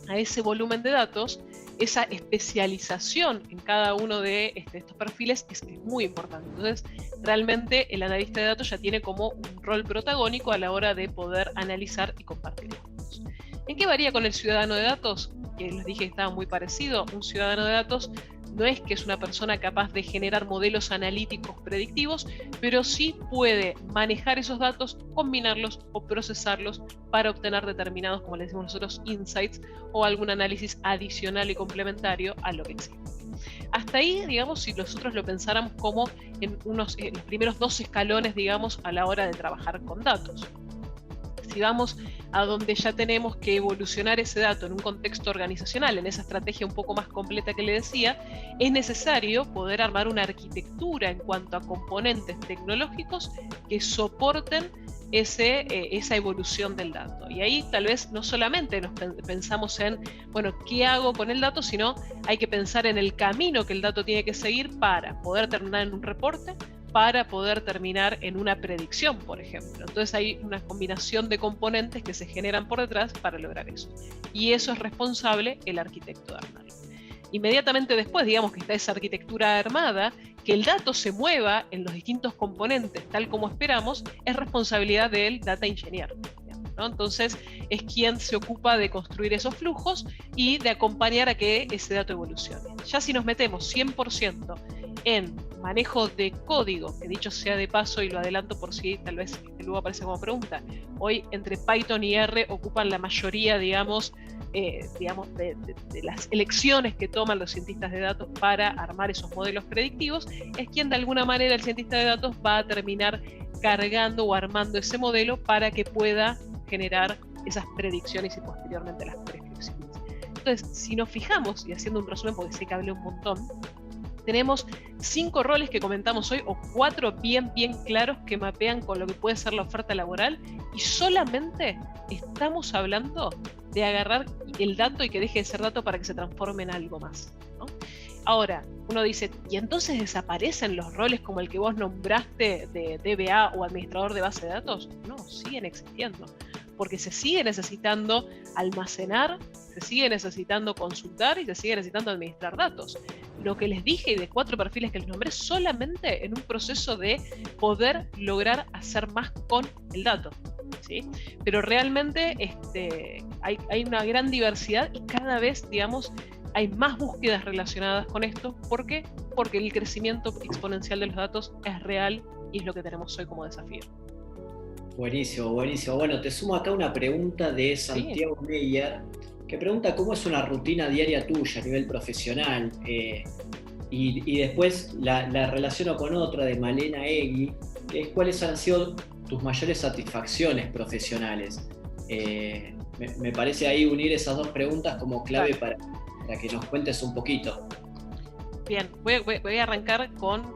Speaker 3: a ese volumen de datos, esa especialización en cada uno de estos perfiles es muy importante. Entonces, realmente el analista de datos ya tiene como un rol protagónico a la hora de poder analizar y compartir datos. ¿En qué varía con el ciudadano de datos? Que les dije que estaba muy parecido. Un ciudadano de datos no es que es una persona capaz de generar modelos analíticos predictivos, pero sí puede manejar esos datos, combinarlos o procesarlos para obtener determinados, como les decimos nosotros, insights o algún análisis adicional y complementario a lo que existe. Hasta ahí, digamos, si nosotros lo pensáramos como en los primeros 2 escalones, digamos, a la hora de trabajar con datos. Si vamos a donde ya tenemos que evolucionar ese dato en un contexto organizacional, en esa estrategia un poco más completa que le decía, es necesario poder armar una arquitectura en cuanto a componentes tecnológicos que soporten esa evolución del dato. Y ahí tal vez no solamente nos pensamos en, bueno, ¿qué hago con el dato? Sino hay que pensar en el camino que el dato tiene que seguir para poder terminar en un reporte, para poder terminar en una predicción, por ejemplo. Entonces hay una combinación de componentes que se generan por detrás para lograr eso. Y eso es responsable el arquitecto de armarlo. Inmediatamente después, digamos que está esa arquitectura armada, Que el dato se mueva en los distintos componentes tal como esperamos es responsabilidad del data engineer, ¿no? Entonces es quien se ocupa de construir esos flujos y de acompañar a que ese dato evolucione. Ya si nos metemos 100% en manejo de código, que dicho sea de paso y lo adelanto por si tal vez luego aparece como pregunta, hoy entre Python y R ocupan la mayoría, digamos, de las elecciones que toman los cientistas de datos para armar esos modelos predictivos, es quien de alguna manera el cientista de datos va a terminar cargando o armando ese modelo para que pueda generar esas predicciones y posteriormente las prescripciones. Entonces, si nos fijamos, y haciendo un resumen porque sé que hablé un montón, tenemos 5 roles que comentamos hoy, o 4 bien claros que mapean con lo que puede ser la oferta laboral, y solamente estamos hablando de agarrar el dato y que deje de ser dato para que se transforme en algo más, ¿no? Ahora, uno dice, ¿y entonces desaparecen los roles como el que vos nombraste de DBA o administrador de base de datos? No, siguen existiendo, porque se sigue necesitando almacenar, se sigue necesitando consultar y se sigue necesitando administrar datos. Lo que les dije y de 4 perfiles que les nombré, solamente en un proceso de poder lograr hacer más con el dato, ¿sí? Pero realmente hay una gran diversidad y cada vez, digamos, hay más búsquedas relacionadas con esto. ¿Por qué? Porque el crecimiento exponencial de los datos es real y es lo que tenemos hoy como desafío.
Speaker 2: Buenísimo. Bueno, te sumo acá una pregunta de Santiago Meyer, que pregunta cómo es una rutina diaria tuya a nivel profesional, y después la relaciono con otra de Malena Egui, que es cuáles han sido tus mayores satisfacciones profesionales. Me parece ahí unir esas 2 preguntas como clave para que nos cuentes un poquito.
Speaker 3: Bien, voy a arrancar con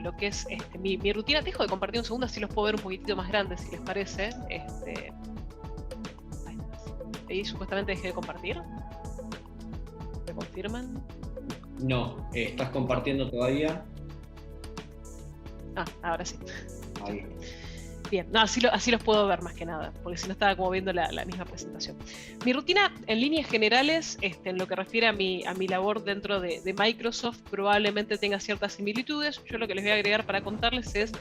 Speaker 3: lo que es mi rutina. Dejo de compartir un segundo, así los puedo ver un poquitito más grandes, si les parece. Ahí supuestamente dejé de compartir. ¿Me confirman?
Speaker 2: No, ¿estás compartiendo todavía?
Speaker 3: Ah, ahora sí.
Speaker 2: Ahí.
Speaker 3: Bien, no, así los puedo ver más que nada, porque si no estaba como viendo la misma presentación. Mi rutina, en líneas generales, en lo que refiere a mi labor dentro de Microsoft, probablemente tenga ciertas similitudes. Yo lo que les voy a agregar para contarles es,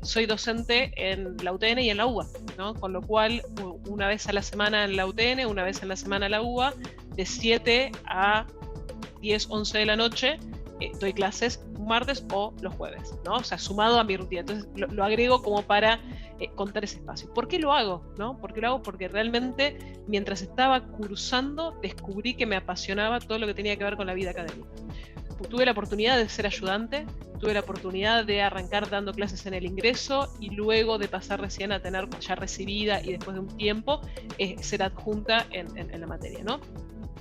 Speaker 3: soy docente en la UTN y en la UBA, ¿no? Con lo cual, una vez a la semana en la UTN, una vez en la semana en la UBA, de 7 a 10, 11 de la noche, doy clases martes o los jueves, ¿no? O sea, sumado a mi rutina. Entonces lo agrego como para contar ese espacio. ¿Por qué lo hago? ¿No? ¿Por qué lo hago? Porque realmente mientras estaba cursando descubrí que me apasionaba todo lo que tenía que ver con la vida académica. Tuve la oportunidad de ser ayudante, tuve la oportunidad de arrancar dando clases en el ingreso y luego de pasar recién a tener ya recibida y después de un tiempo ser adjunta en la materia, ¿no?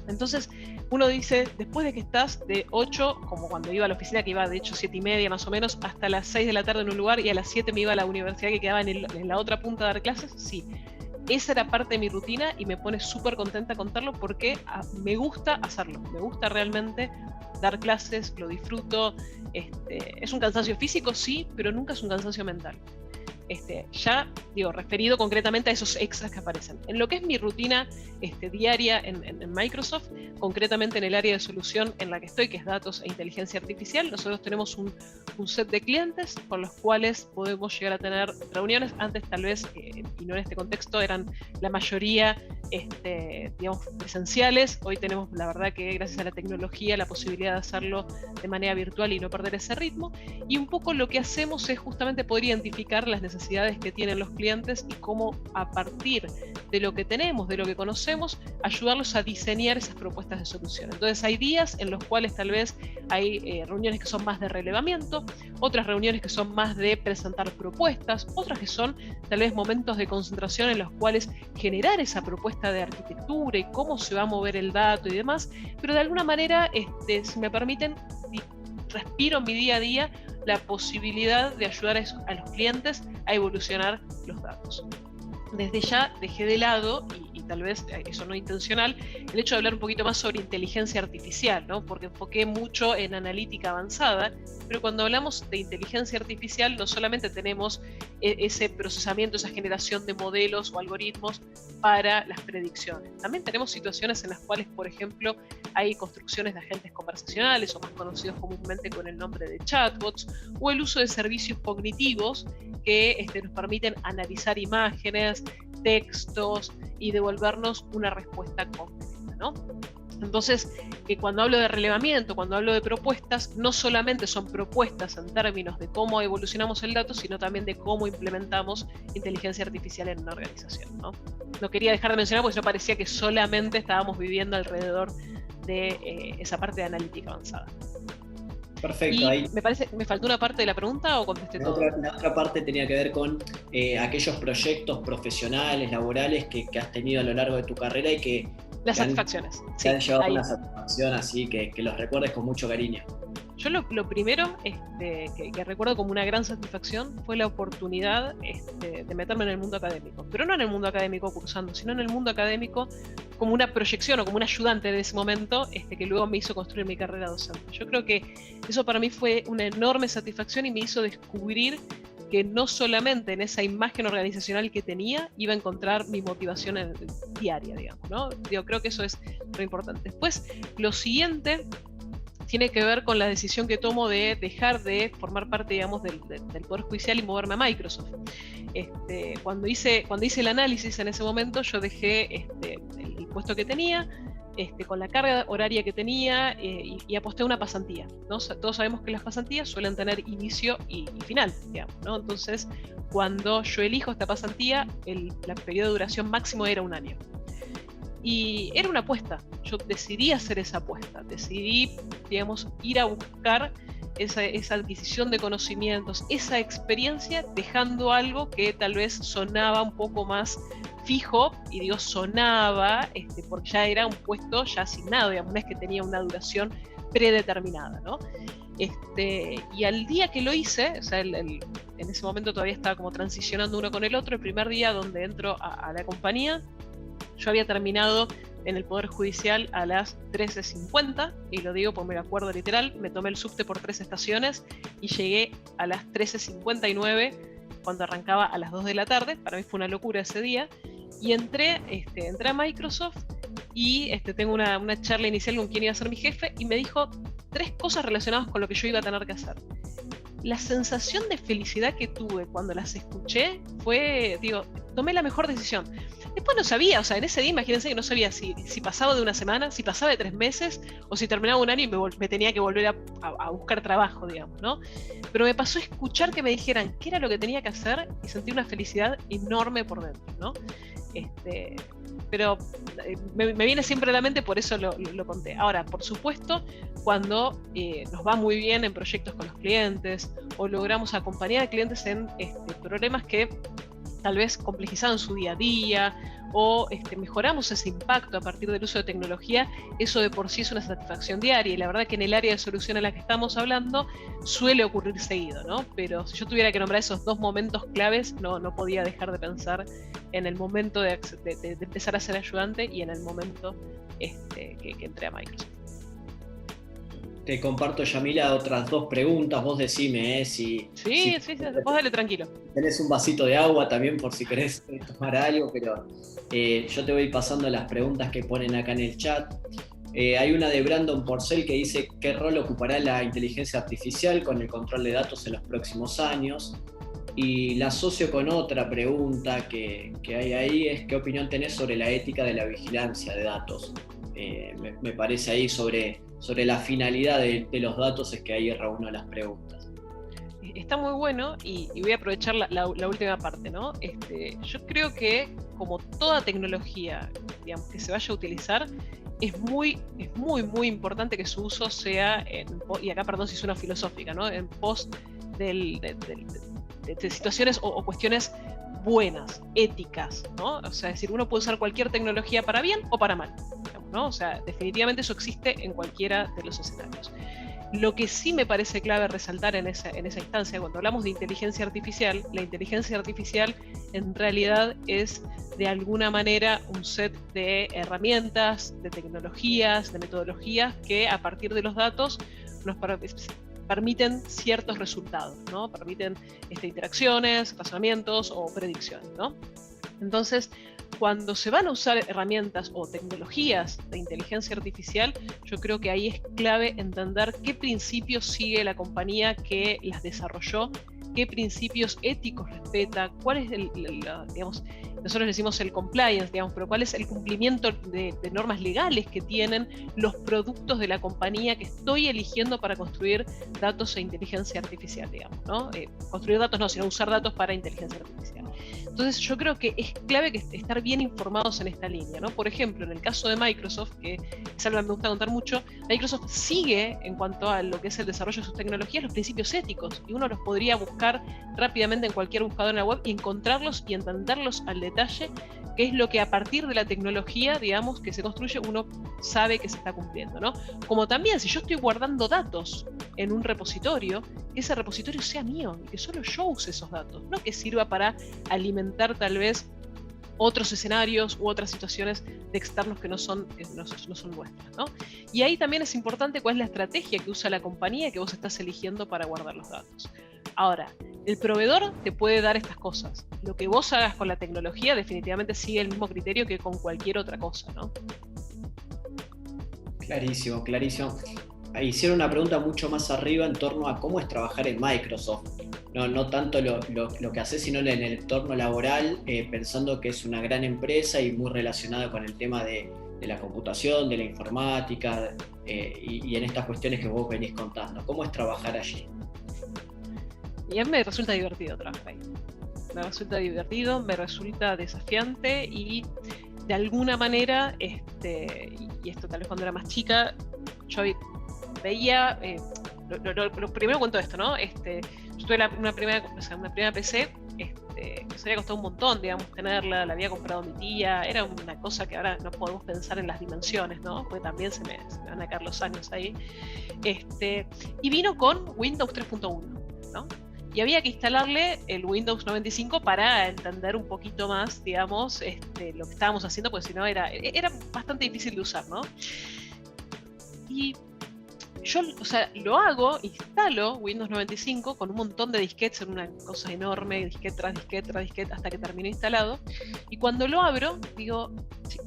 Speaker 3: Entonces uno dice, después de que estás de 8, como cuando iba a la oficina, que iba de hecho 7:30 más o menos, hasta las 6 de la tarde en un lugar y a las 7 me iba a la universidad que quedaba en la otra punta a dar clases, sí. Esa era parte de mi rutina y me pone súper contenta contarlo porque me gusta hacerlo, me gusta realmente dar clases, lo disfruto. Es un cansancio físico, sí, pero nunca es un cansancio mental. Ya digo, referido concretamente a esos extras que aparecen. En lo que es mi rutina diaria en Microsoft, concretamente en el área de solución en la que estoy, que es datos e inteligencia artificial, nosotros tenemos un set de clientes con los cuales podemos llegar a tener reuniones. Antes tal vez, y no en este contexto, eran la mayoría digamos, presenciales. Hoy tenemos, la verdad que gracias a la tecnología, la posibilidad de hacerlo de manera virtual y no perder ese ritmo. Y un poco lo que hacemos es justamente poder identificar las necesidades que tienen los clientes y cómo a partir de lo que tenemos, de lo que conocemos, ayudarlos a diseñar esas propuestas de solución. Entonces hay días en los cuales tal vez hay reuniones que son más de relevamiento, otras reuniones que son más de presentar propuestas, otras que son tal vez momentos de concentración en los cuales generar esa propuesta de arquitectura y cómo se va a mover el dato y demás, pero de alguna manera, si me permiten, respiro en mi día a día la posibilidad de ayudar a los clientes a evolucionar los datos. Desde ya dejé de lado, y tal vez eso no intencional, el hecho de hablar un poquito más sobre inteligencia artificial, ¿no? Porque enfoqué mucho en analítica avanzada, pero cuando hablamos de inteligencia artificial no solamente tenemos ese procesamiento, esa generación de modelos o algoritmos para las predicciones. También tenemos situaciones en las cuales, por ejemplo, hay construcciones de agentes conversacionales, o más conocidos comúnmente con el nombre de chatbots, o el uso de servicios cognitivos que nos permiten analizar imágenes, textos y devolvernos una respuesta concreta, ¿no? Entonces, cuando hablo de relevamiento, cuando hablo de propuestas, no solamente son propuestas en términos de cómo evolucionamos el dato, sino también de cómo implementamos inteligencia artificial en una organización, ¿no? No quería dejar de mencionar porque no parecía que solamente estábamos viviendo alrededor de esa parte de analítica avanzada.
Speaker 2: Perfecto.
Speaker 3: Y
Speaker 2: ahí
Speaker 3: ¿me faltó una parte de la pregunta o contesté todo?
Speaker 2: la otra parte tenía que ver con aquellos proyectos profesionales, laborales que has tenido a lo largo de tu carrera y que
Speaker 3: Las satisfacciones.
Speaker 2: te han llevado
Speaker 3: ahí.
Speaker 2: una satisfacción, así que los recuerdes con mucho cariño.
Speaker 3: Yo lo primero que recuerdo como una gran satisfacción fue la oportunidad de meterme en el mundo académico. Pero no en el mundo académico cursando, sino en el mundo académico como una proyección o como un ayudante de ese momento que luego me hizo construir mi carrera docente. Yo creo que eso para mí fue una enorme satisfacción y me hizo descubrir que no solamente en esa imagen organizacional que tenía iba a encontrar mi motivación diaria, digamos, ¿no? Creo que eso es lo importante. Después, lo siguiente tiene que ver con la decisión que tomo de dejar de formar parte, digamos, del Poder Judicial y moverme a Microsoft. Cuando hice el análisis en ese momento, yo dejé el puesto que tenía, con la carga horaria que tenía, y aposté a una pasantía, ¿no? Todos sabemos que las pasantías suelen tener inicio y final, digamos, ¿no? Entonces, cuando yo elijo esta pasantía, el periodo de duración máximo era 1 año. Y era una apuesta, yo decidí hacer esa apuesta, decidí, digamos, ir a buscar esa adquisición de conocimientos, esa experiencia, dejando algo que tal vez sonaba un poco más fijo, y digo sonaba, porque ya era un puesto ya asignado, digamos, no es que tenía una duración predeterminada, ¿no? Y al día que lo hice, o sea, en ese momento todavía estaba como transicionando uno con el otro, el primer día donde entro a la compañía, yo había terminado en el Poder Judicial a las 13:50, y lo digo porque me lo acuerdo literal, me tomé el subte por 3 estaciones y llegué a las 13:59 cuando arrancaba a las 2 de la tarde. Para mí fue una locura ese día, y entré a Microsoft y tengo una charla inicial con quien iba a ser mi jefe, y me dijo 3 cosas relacionadas con lo que yo iba a tener que hacer. La sensación de felicidad que tuve cuando las escuché fue, tomé la mejor decisión. Después no sabía, o sea, en ese día imagínense que no sabía si pasaba de 1 semana, si pasaba de 3 meses, o si terminaba 1 año y me tenía que volver a buscar trabajo, digamos, ¿no? Pero me pasó a escuchar que me dijeran qué era lo que tenía que hacer y sentí una felicidad enorme por dentro, ¿no? Pero me viene siempre a la mente, por eso lo conté. Ahora, por supuesto, cuando nos va muy bien en proyectos con los clientes, o logramos acompañar a clientes en problemas que tal vez complejizaban su día a día, o mejoramos ese impacto a partir del uso de tecnología, eso de por sí es una satisfacción diaria, y la verdad que en el área de solución en la que estamos hablando suele ocurrir seguido, ¿no? Pero si yo tuviera que nombrar esos 2 momentos claves, no podía dejar de pensar en el momento de empezar a ser ayudante y en el momento que entré a Microsoft.
Speaker 2: Te comparto, Yamila, otras 2 preguntas. Vos decime
Speaker 3: Sí, vos dale tranquilo.
Speaker 2: Tenés un vasito de agua también por si querés tomar algo, pero yo te voy pasando las preguntas que ponen acá en el chat. Hay una de Brandon Porcel que dice: ¿qué rol ocupará la inteligencia artificial con el control de datos en los próximos años? Y la asocio con otra pregunta que hay ahí, es: ¿qué opinión tenés sobre la ética de la vigilancia de datos? Me parece ahí sobre la finalidad de los datos, es que ahí reúno las preguntas.
Speaker 3: Está muy bueno, y voy a aprovechar la última parte, ¿no? Yo creo que, como toda tecnología, digamos, que se vaya a utilizar, es muy importante que su uso sea, y acá perdón si suena filosófica, ¿no? En pos de situaciones o cuestiones buenas, éticas, ¿no? O sea, es decir, uno puede usar cualquier tecnología para bien o para mal, digamos, ¿no? O sea, definitivamente eso existe en cualquiera de los escenarios. Lo que sí me parece clave resaltar en esa instancia, cuando hablamos de inteligencia artificial, la inteligencia artificial en realidad es de alguna manera un set de herramientas, de tecnologías, de metodologías que a partir de los datos nos permiten ciertos resultados, ¿no? Permiten interacciones, razonamientos o predicciones, ¿no? Entonces, cuando se van a usar herramientas o tecnologías de inteligencia artificial, yo creo que ahí es clave entender qué principios sigue la compañía que las desarrolló, qué principios éticos respeta, cuál es digamos, nosotros decimos el compliance, digamos, pero cuál es el cumplimiento de normas legales que tienen los productos de la compañía que estoy eligiendo para construir datos e inteligencia artificial, digamos, ¿no? Construir datos no, sino usar datos para inteligencia artificial. Entonces yo creo que es clave que estar bien informados en esta línea, ¿no? Por ejemplo, en el caso de Microsoft, que es algo que me gusta contar mucho, Microsoft sigue, en cuanto a lo que es el desarrollo de sus tecnologías, los principios éticos, y uno los podría buscar rápidamente en cualquier buscador en la web y encontrarlos y entenderlos al detalle, que es lo que a partir de la tecnología, digamos, que se construye, uno sabe que se está cumpliendo, ¿no? Como también, si yo estoy guardando datos en un repositorio, que ese repositorio sea mío y que solo yo use esos datos, no que sirva para alimentar tal vez otros escenarios u otras situaciones de externos que no son nuestras, ¿no? Y ahí también es importante cuál es la estrategia que usa la compañía que vos estás eligiendo para guardar los datos. Ahora, el proveedor te puede dar estas cosas. Lo que vos hagas con la tecnología definitivamente sigue el mismo criterio que con cualquier otra cosa, ¿no?
Speaker 2: Clarísimo, clarísimo. Hicieron una pregunta mucho más arriba en torno a cómo es trabajar en Microsoft. No tanto lo que haces, sino en el entorno laboral, pensando que es una gran empresa y muy relacionada con el tema de la computación, de la informática y en estas cuestiones que vos venís contando. ¿Cómo es trabajar allí?
Speaker 3: Y a mí me resulta divertido trabajar ahí. Me resulta divertido, me resulta desafiante y de alguna manera, y esto tal vez cuando era más chica, yo veía, lo primero cuento esto, ¿no? Yo tuve una primera PC que se había costado un montón, digamos, tenerla, la había comprado mi tía, era una cosa que ahora no podemos pensar en las dimensiones, ¿no? Porque también se me van a caer los años ahí. Y vino con Windows 3.1, ¿no? Y había que instalarle el Windows 95 para entender un poquito más, digamos, lo que estábamos haciendo, porque si no era bastante difícil de usar, ¿no? Y yo, lo hago, instalo Windows 95 con un montón de disquetes en una cosa enorme, disquete tras disquete tras disquete, hasta que terminó instalado. Y cuando lo abro, digo,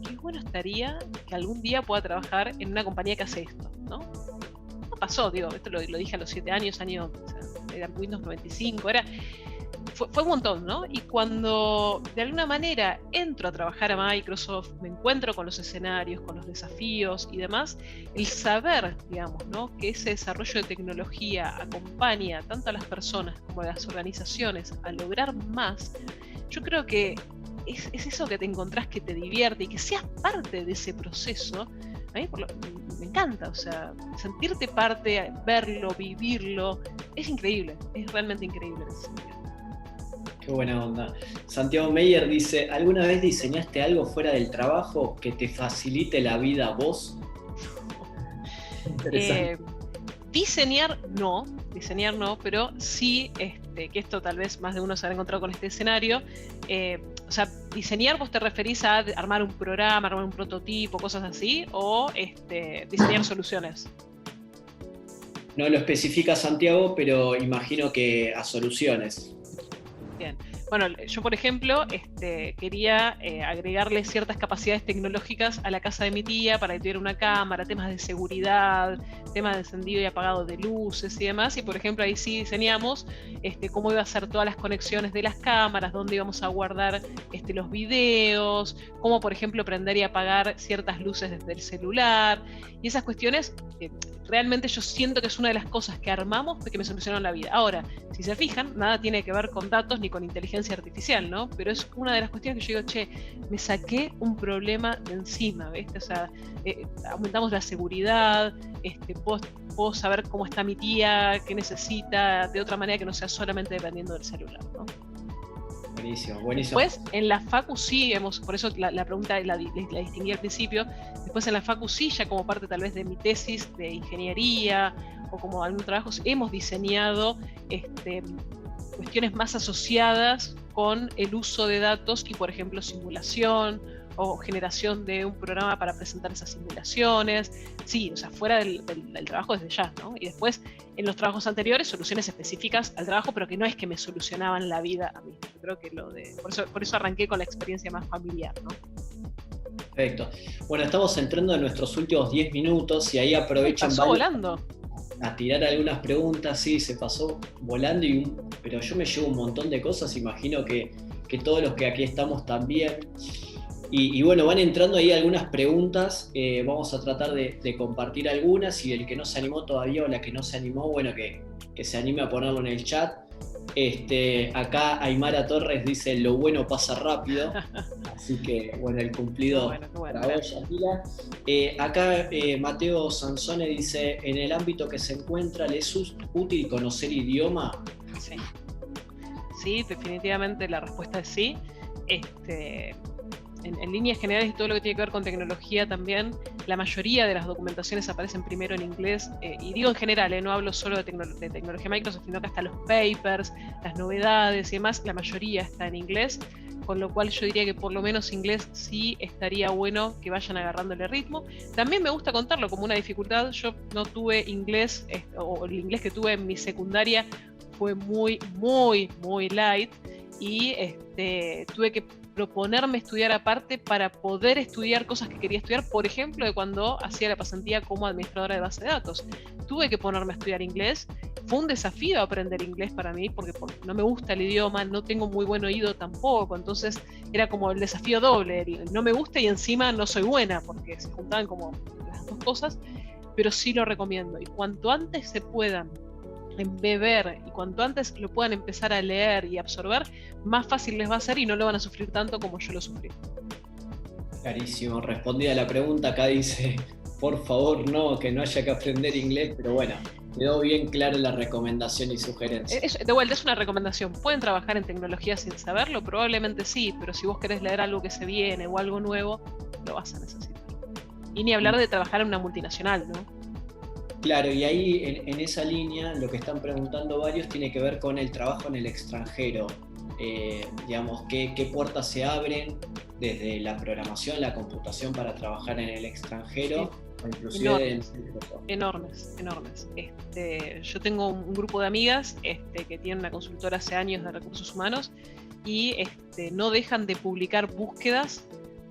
Speaker 3: qué bueno estaría que algún día pueda trabajar en una compañía que hace esto, ¿no? No pasó, digo, esto lo dije a los 7 años, era Windows 95, fue un montón, ¿no? Y cuando de alguna manera entro a trabajar a Microsoft, me encuentro con los escenarios, con los desafíos y demás, el saber, digamos, ¿no? Que ese desarrollo de tecnología acompaña tanto a las personas como a las organizaciones a lograr más, yo creo que es eso que te encontrás que te divierte y que seas parte de ese proceso. A mí me encanta, o sea, sentirte parte, verlo, vivirlo, es increíble, es realmente increíble en ese sentido.
Speaker 2: Qué buena onda. Santiago Meyer dice, ¿alguna vez diseñaste algo fuera del trabajo que te facilite la vida a vos?
Speaker 3: Diseñar no, pero sí, que esto tal vez más de uno se habrá encontrado con este escenario. O sea, diseñar, ¿vos te referís a armar un programa, armar un prototipo, cosas así? ¿O diseñar soluciones?
Speaker 2: No lo especifica Santiago, pero imagino que a soluciones.
Speaker 3: Bien. Bueno, yo por ejemplo quería agregarle ciertas capacidades tecnológicas a la casa de mi tía para que tuviera una cámara, temas de seguridad, temas de encendido y apagado de luces y demás, y por ejemplo ahí sí diseñamos cómo iba a ser todas las conexiones de las cámaras, dónde íbamos a guardar los videos, cómo por ejemplo prender y apagar ciertas luces desde el celular, y esas cuestiones realmente yo siento que es una de las cosas que armamos que me solucionaron la vida. Ahora, si se fijan, nada tiene que ver con datos ni con inteligencia artificial, ¿no? Pero es una de las cuestiones que yo digo, me saqué un problema de encima, ¿viste? O sea, aumentamos la seguridad, puedo saber cómo está mi tía, qué necesita, de otra manera que no sea solamente dependiendo del celular, ¿no?
Speaker 2: Buenísimo, buenísimo.
Speaker 3: Después, en la Facu sí, por eso la pregunta la distinguí al principio. Después en la Facu sí, ya como parte tal vez de mi tesis de ingeniería o como algún trabajo, hemos diseñado cuestiones más asociadas con el uso de datos y, por ejemplo, simulación o generación de un programa para presentar esas simulaciones. Sí, o sea, fuera del trabajo desde ya, ¿no? Y después, en los trabajos anteriores, soluciones específicas al trabajo, pero que no es que me solucionaban la vida a mí. Yo creo que por eso arranqué con la experiencia más familiar, ¿no?
Speaker 2: Perfecto. Bueno, estamos entrando en nuestros últimos 10 minutos y ahí aprovechan
Speaker 3: Pasó volando.
Speaker 2: a tirar algunas preguntas. Sí, se pasó volando, pero yo me llevo un montón de cosas, imagino que todos los que aquí estamos también. Y bueno, van entrando ahí algunas preguntas, vamos a tratar de compartir algunas, y el que no se animó todavía o la que no se animó, bueno, que se anime a ponerlo en el chat. Acá Aymara Torres dice: lo bueno pasa rápido, así que bueno, el cumplido
Speaker 3: bueno,
Speaker 2: para vos, Atila. Acá Mateo Sansone dice: en el ámbito que se encuentra, ¿le es útil conocer idioma?
Speaker 3: Sí, definitivamente la respuesta es sí. En líneas generales y todo lo que tiene que ver con tecnología también, la mayoría de las documentaciones aparecen primero en inglés, y digo en general, no hablo solo de tecnología Microsoft, sino que hasta los papers, las novedades y demás, la mayoría está en inglés, con lo cual yo diría que por lo menos inglés sí estaría bueno que vayan agarrándole ritmo. También me gusta contarlo como una dificultad. Yo no tuve inglés, o el inglés que tuve en mi secundaria fue muy, muy, muy light, y tuve que proponerme estudiar aparte para poder estudiar cosas que quería estudiar, por ejemplo, de cuando hacía la pasantía como administradora de base de datos. Tuve que ponerme a estudiar inglés. Fue un desafío aprender inglés para mí, porque no me gusta el idioma, no tengo muy buen oído tampoco, entonces era como el desafío doble, no me gusta y encima no soy buena, porque se juntaban como las dos cosas, pero sí lo recomiendo. Y cuanto antes se puedan embeber y cuanto antes lo puedan empezar a leer y absorber, más fácil les va a ser y no lo van a sufrir tanto como yo lo sufrí.
Speaker 2: Clarísimo, respondida la pregunta. Acá dice: por favor, no, que no haya que aprender inglés, pero bueno, quedó bien clara la recomendación y sugerencia.
Speaker 3: De vuelta, es una recomendación. ¿Pueden trabajar en tecnología sin saberlo? Probablemente sí, pero si vos querés leer algo que se viene o algo nuevo, lo vas a necesitar. Y ni hablar de trabajar en una multinacional, ¿no?
Speaker 2: Claro, y ahí en esa línea lo que están preguntando varios tiene que ver con el trabajo en el extranjero. Digamos, ¿qué puertas se abren desde la programación, la computación para trabajar en el extranjero? Sí. O inclusive
Speaker 3: enormes. Yo tengo un grupo de amigas que tienen una consultora hace años de recursos humanos y no dejan de publicar búsquedas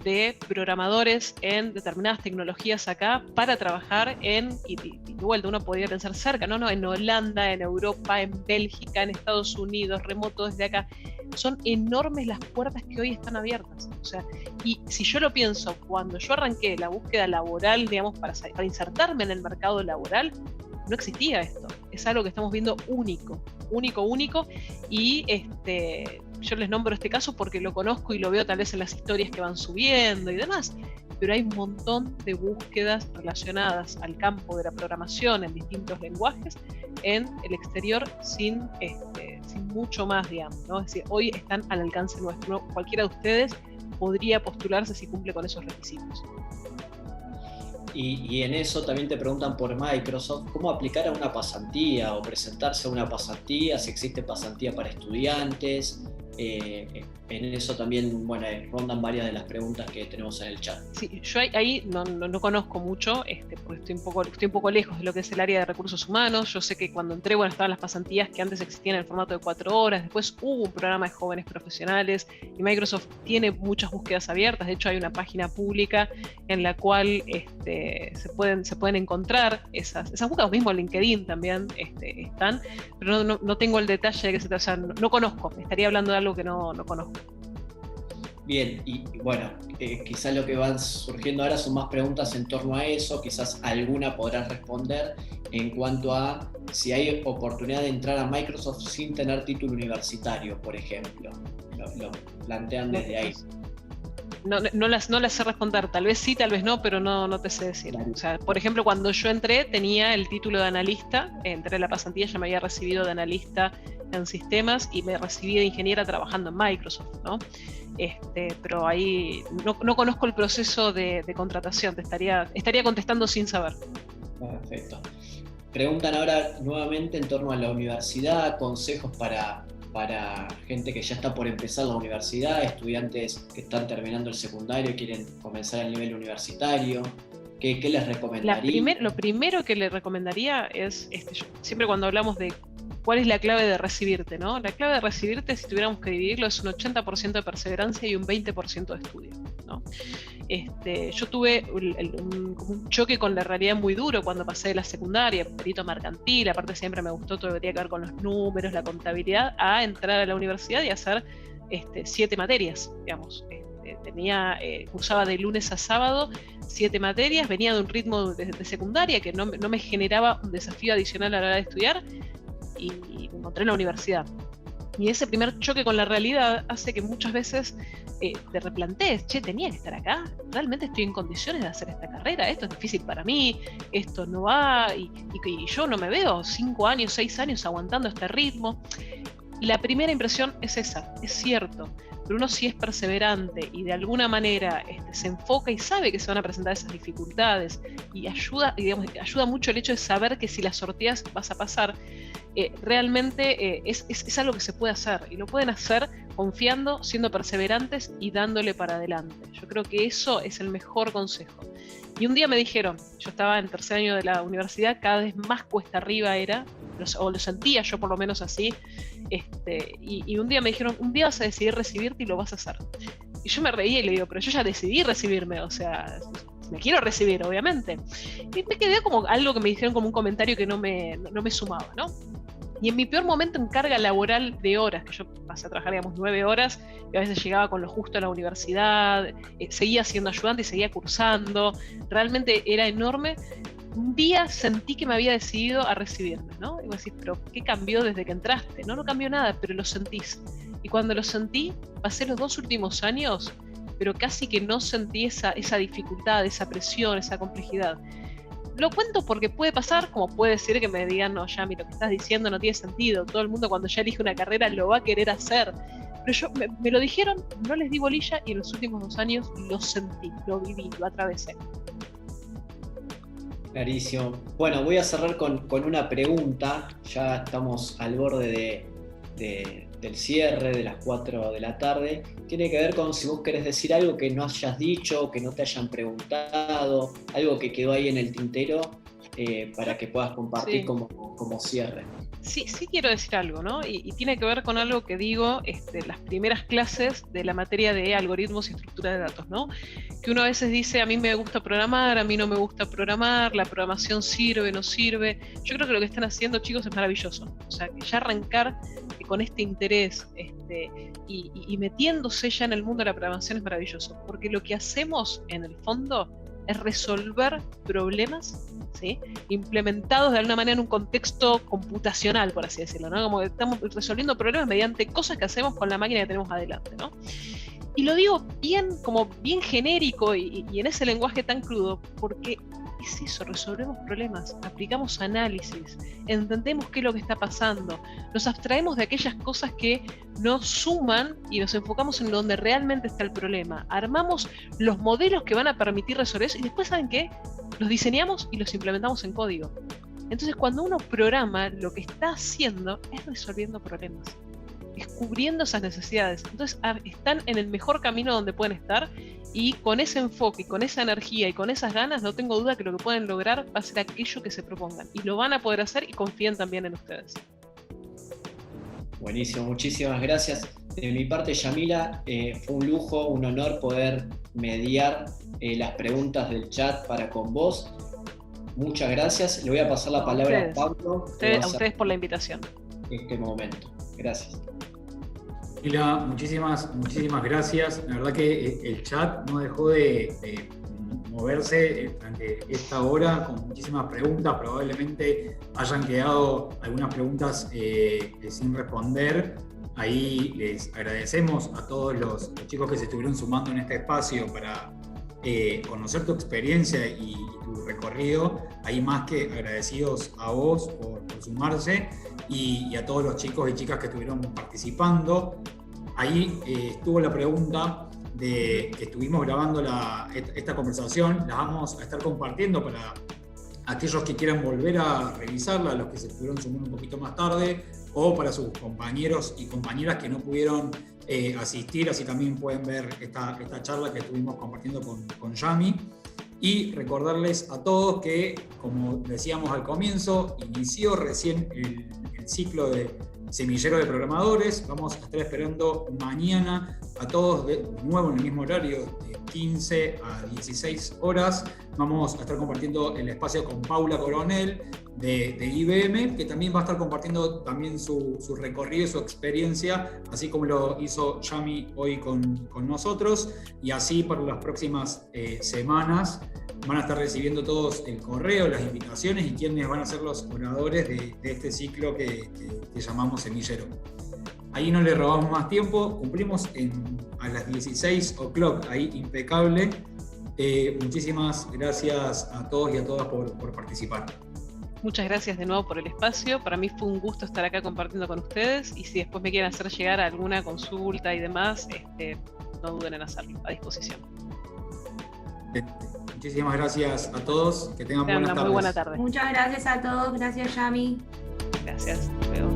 Speaker 3: de programadores en determinadas tecnologías acá para trabajar y de vuelta uno podría pensar cerca, no, en Holanda, en Europa, en Bélgica, en Estados Unidos, remoto desde acá. Son enormes las puertas que hoy están abiertas. O sea, y si yo lo pienso, cuando yo arranqué la búsqueda laboral, digamos, para insertarme en el mercado laboral, no existía esto. Es algo que estamos viendo único, y yo les nombro este caso porque lo conozco y lo veo tal vez en las historias que van subiendo y demás, pero hay un montón de búsquedas relacionadas al campo de la programación en distintos lenguajes en el exterior sin mucho más, digamos, ¿no? Es decir, hoy están al alcance nuestro. Cualquiera de ustedes podría postularse si cumple con esos requisitos.
Speaker 2: Y en eso también te preguntan por Microsoft, ¿cómo aplicar a una pasantía o presentarse a una pasantía? Si existe pasantía para estudiantes. En eso también, bueno, rondan varias de las preguntas que tenemos en el chat.
Speaker 3: Sí, yo ahí no conozco mucho, porque estoy un poco lejos de lo que es el área de recursos humanos. Yo sé que cuando entré, estaban las pasantías que antes existían en el formato de 4 horas, después hubo un programa de jóvenes profesionales y Microsoft tiene muchas búsquedas abiertas. De hecho, hay una página pública en la cual se pueden encontrar esas búsquedas, mismo en LinkedIn también están, pero no tengo el detalle de que se trata, o sea, no conozco, estaría hablando de algo que no conozco.
Speaker 2: Bien, y bueno, quizás lo que van surgiendo ahora son más preguntas en torno a eso, quizás alguna podrás responder en cuanto a si hay oportunidad de entrar a Microsoft sin tener título universitario, por ejemplo. Lo plantean desde ahí.
Speaker 3: no las sé responder, tal vez sí, tal vez no, pero no te sé decir. O sea, por ejemplo, cuando yo entré tenía el título de analista, entré a la pasantía, ya me había recibido de analista en sistemas y me recibí de ingeniera trabajando en Microsoft, ¿no? Pero ahí no conozco el proceso de contratación, estaría contestando sin saber.
Speaker 2: Perfecto. Preguntan ahora nuevamente en torno a la universidad, consejos para gente que ya está por empezar la universidad, estudiantes que están terminando el secundario y quieren comenzar el nivel universitario. ¿Qué les recomendaría?
Speaker 3: Lo primero que le recomendaría es, siempre cuando hablamos de cuál es la clave de recibirte, ¿no? La clave de recibirte, si tuviéramos que dividirlo, es un 80% de perseverancia y un 20% de estudio, ¿no? Yo tuve un choque con la realidad muy duro cuando pasé de la secundaria, perito mercantil, aparte siempre me gustó todo lo que tenía que ver con los números, la contabilidad, a entrar a la universidad y hacer 7 materias, digamos. Cursaba de lunes a sábado 7 materias, venía de un ritmo de secundaria que no me generaba un desafío adicional a la hora de estudiar y me encontré en la universidad. Y ese primer choque con la realidad hace que muchas veces te replantees, tenía que estar acá, realmente estoy en condiciones de hacer esta carrera, esto es difícil para mí, esto no va, y yo no me veo 5 años, 6 años aguantando este ritmo. La primera impresión es esa, es cierto, pero uno si es perseverante y de alguna manera se enfoca y sabe que se van a presentar esas dificultades y ayuda mucho el hecho de saber que si las sorteas vas a pasar, realmente es algo que se puede hacer y lo pueden hacer confiando, siendo perseverantes y dándole para adelante. Yo creo que eso es el mejor consejo. Y un día me dijeron, yo estaba en tercer año de la universidad, cada vez más cuesta arriba era, o lo sentía yo por lo menos así, y un día me dijeron, un día vas a decidir recibirte y lo vas a hacer. Y yo me reí y le digo, pero yo ya decidí recibirme, o sea, me quiero recibir, obviamente. Y me quedé como algo que me dijeron como un comentario que no me sumaba, ¿no? Y en mi peor momento en carga laboral de horas, que yo pasé a trabajar, digamos, 9 horas, y a veces llegaba con lo justo a la universidad, seguía siendo ayudante y seguía cursando, realmente era enorme. Un día sentí que me había decidido a recibirme, ¿no? Y vos decís, pero ¿qué cambió desde que entraste? No cambió nada, pero lo sentís. Y cuando lo sentí, pasé los 2 últimos años, pero casi que no sentí esa dificultad, esa presión, esa complejidad. Lo cuento porque puede pasar, como puede ser que me digan, no, Yami, lo que estás diciendo no tiene sentido, todo el mundo cuando ya elige una carrera lo va a querer hacer. Pero yo me lo dijeron, no les di bolilla y en los últimos 2 años lo sentí, lo viví, lo atravesé.
Speaker 2: Clarísimo. Bueno, voy a cerrar con una pregunta, ya estamos al borde del cierre de las 4 de la tarde. Tiene que ver con si vos querés decir algo que no hayas dicho, que no te hayan preguntado, algo que quedó ahí en el tintero, para que puedas compartir, sí, como cierre.
Speaker 3: Sí quiero decir algo, ¿no? Y tiene que ver con algo que digo las primeras clases de la materia de algoritmos y estructura de datos, ¿no? Que uno a veces dice, a mí me gusta programar, a mí no me gusta programar, la programación sirve, no sirve. Yo creo que lo que están haciendo, chicos, es maravilloso. O sea, que ya arrancar con este interés y metiéndose ya en el mundo de la programación es maravilloso, porque lo que hacemos en el fondo es resolver problemas, ¿sí?, implementados de alguna manera en un contexto computacional, por así decirlo, ¿no? Como que estamos resolviendo problemas mediante cosas que hacemos con la máquina que tenemos adelante, ¿no? Y lo digo bien genérico y en ese lenguaje tan crudo, porque es eso, resolvemos problemas, aplicamos análisis, entendemos qué es lo que está pasando, nos abstraemos de aquellas cosas que nos suman y nos enfocamos en donde realmente está el problema, armamos los modelos que van a permitir resolver eso y después, ¿saben qué? Los diseñamos y los implementamos en código. Entonces, cuando uno programa, lo que está haciendo es resolviendo problemas, descubriendo esas necesidades. Entonces están en el mejor camino donde pueden estar y con ese enfoque, y con esa energía y con esas ganas, no tengo duda que lo que pueden lograr va a ser aquello que se propongan y lo van a poder hacer y confíen también en ustedes.
Speaker 2: Buenísimo, muchísimas gracias. De mi parte, Yamila, fue un lujo, un honor poder mediar las preguntas del chat para con vos. Muchas gracias. Le voy a pasar la palabra a Pablo.
Speaker 3: A ustedes por la invitación.
Speaker 2: En este momento. Gracias.
Speaker 1: Mila, muchísimas gracias. La verdad que el chat no dejó de moverse durante esta hora con muchísimas preguntas. Probablemente hayan quedado algunas preguntas sin responder. Ahí les agradecemos a todos los chicos que se estuvieron sumando en este espacio para conocer tu experiencia y tu recorrido. Ahí más que agradecidos a vos por sumarse y a todos los chicos y chicas que estuvieron participando. Ahí estuvo la pregunta de que estuvimos grabando esta conversación, la vamos a estar compartiendo para aquellos que quieran volver a revisarla, los que se pudieron sumar un poquito más tarde, o para sus compañeros y compañeras que no pudieron asistir, así también pueden ver esta charla que estuvimos compartiendo con Yami. Y recordarles a todos que, como decíamos al comienzo, inició recién el ciclo de Semillero de Programadores. Vamos a estar esperando mañana a todos de nuevo en el mismo horario, de 15 a 16 horas. Vamos a estar compartiendo el espacio con Paula Coronel de IBM, que también va a estar compartiendo también su recorrido y su experiencia, así como lo hizo Yami hoy con nosotros. Y así para las próximas semanas van a estar recibiendo todos el correo, las invitaciones y quienes van a ser los oradores de este ciclo que llamamos Semillero. Ahí no le robamos más tiempo, cumplimos a las 16 o'clock, ahí impecable. Muchísimas gracias a todos y a todas por participar.
Speaker 3: Muchas gracias de nuevo por el espacio. Para mí fue un gusto estar acá compartiendo con ustedes y si después me quieren hacer llegar alguna consulta y demás, no duden en hacerlo, a disposición.
Speaker 1: Muchísimas gracias a todos, que tengan buenas tardes.
Speaker 3: Muy buena tarde.
Speaker 4: Muchas gracias a todos, gracias Yami.
Speaker 3: Gracias. Hasta luego.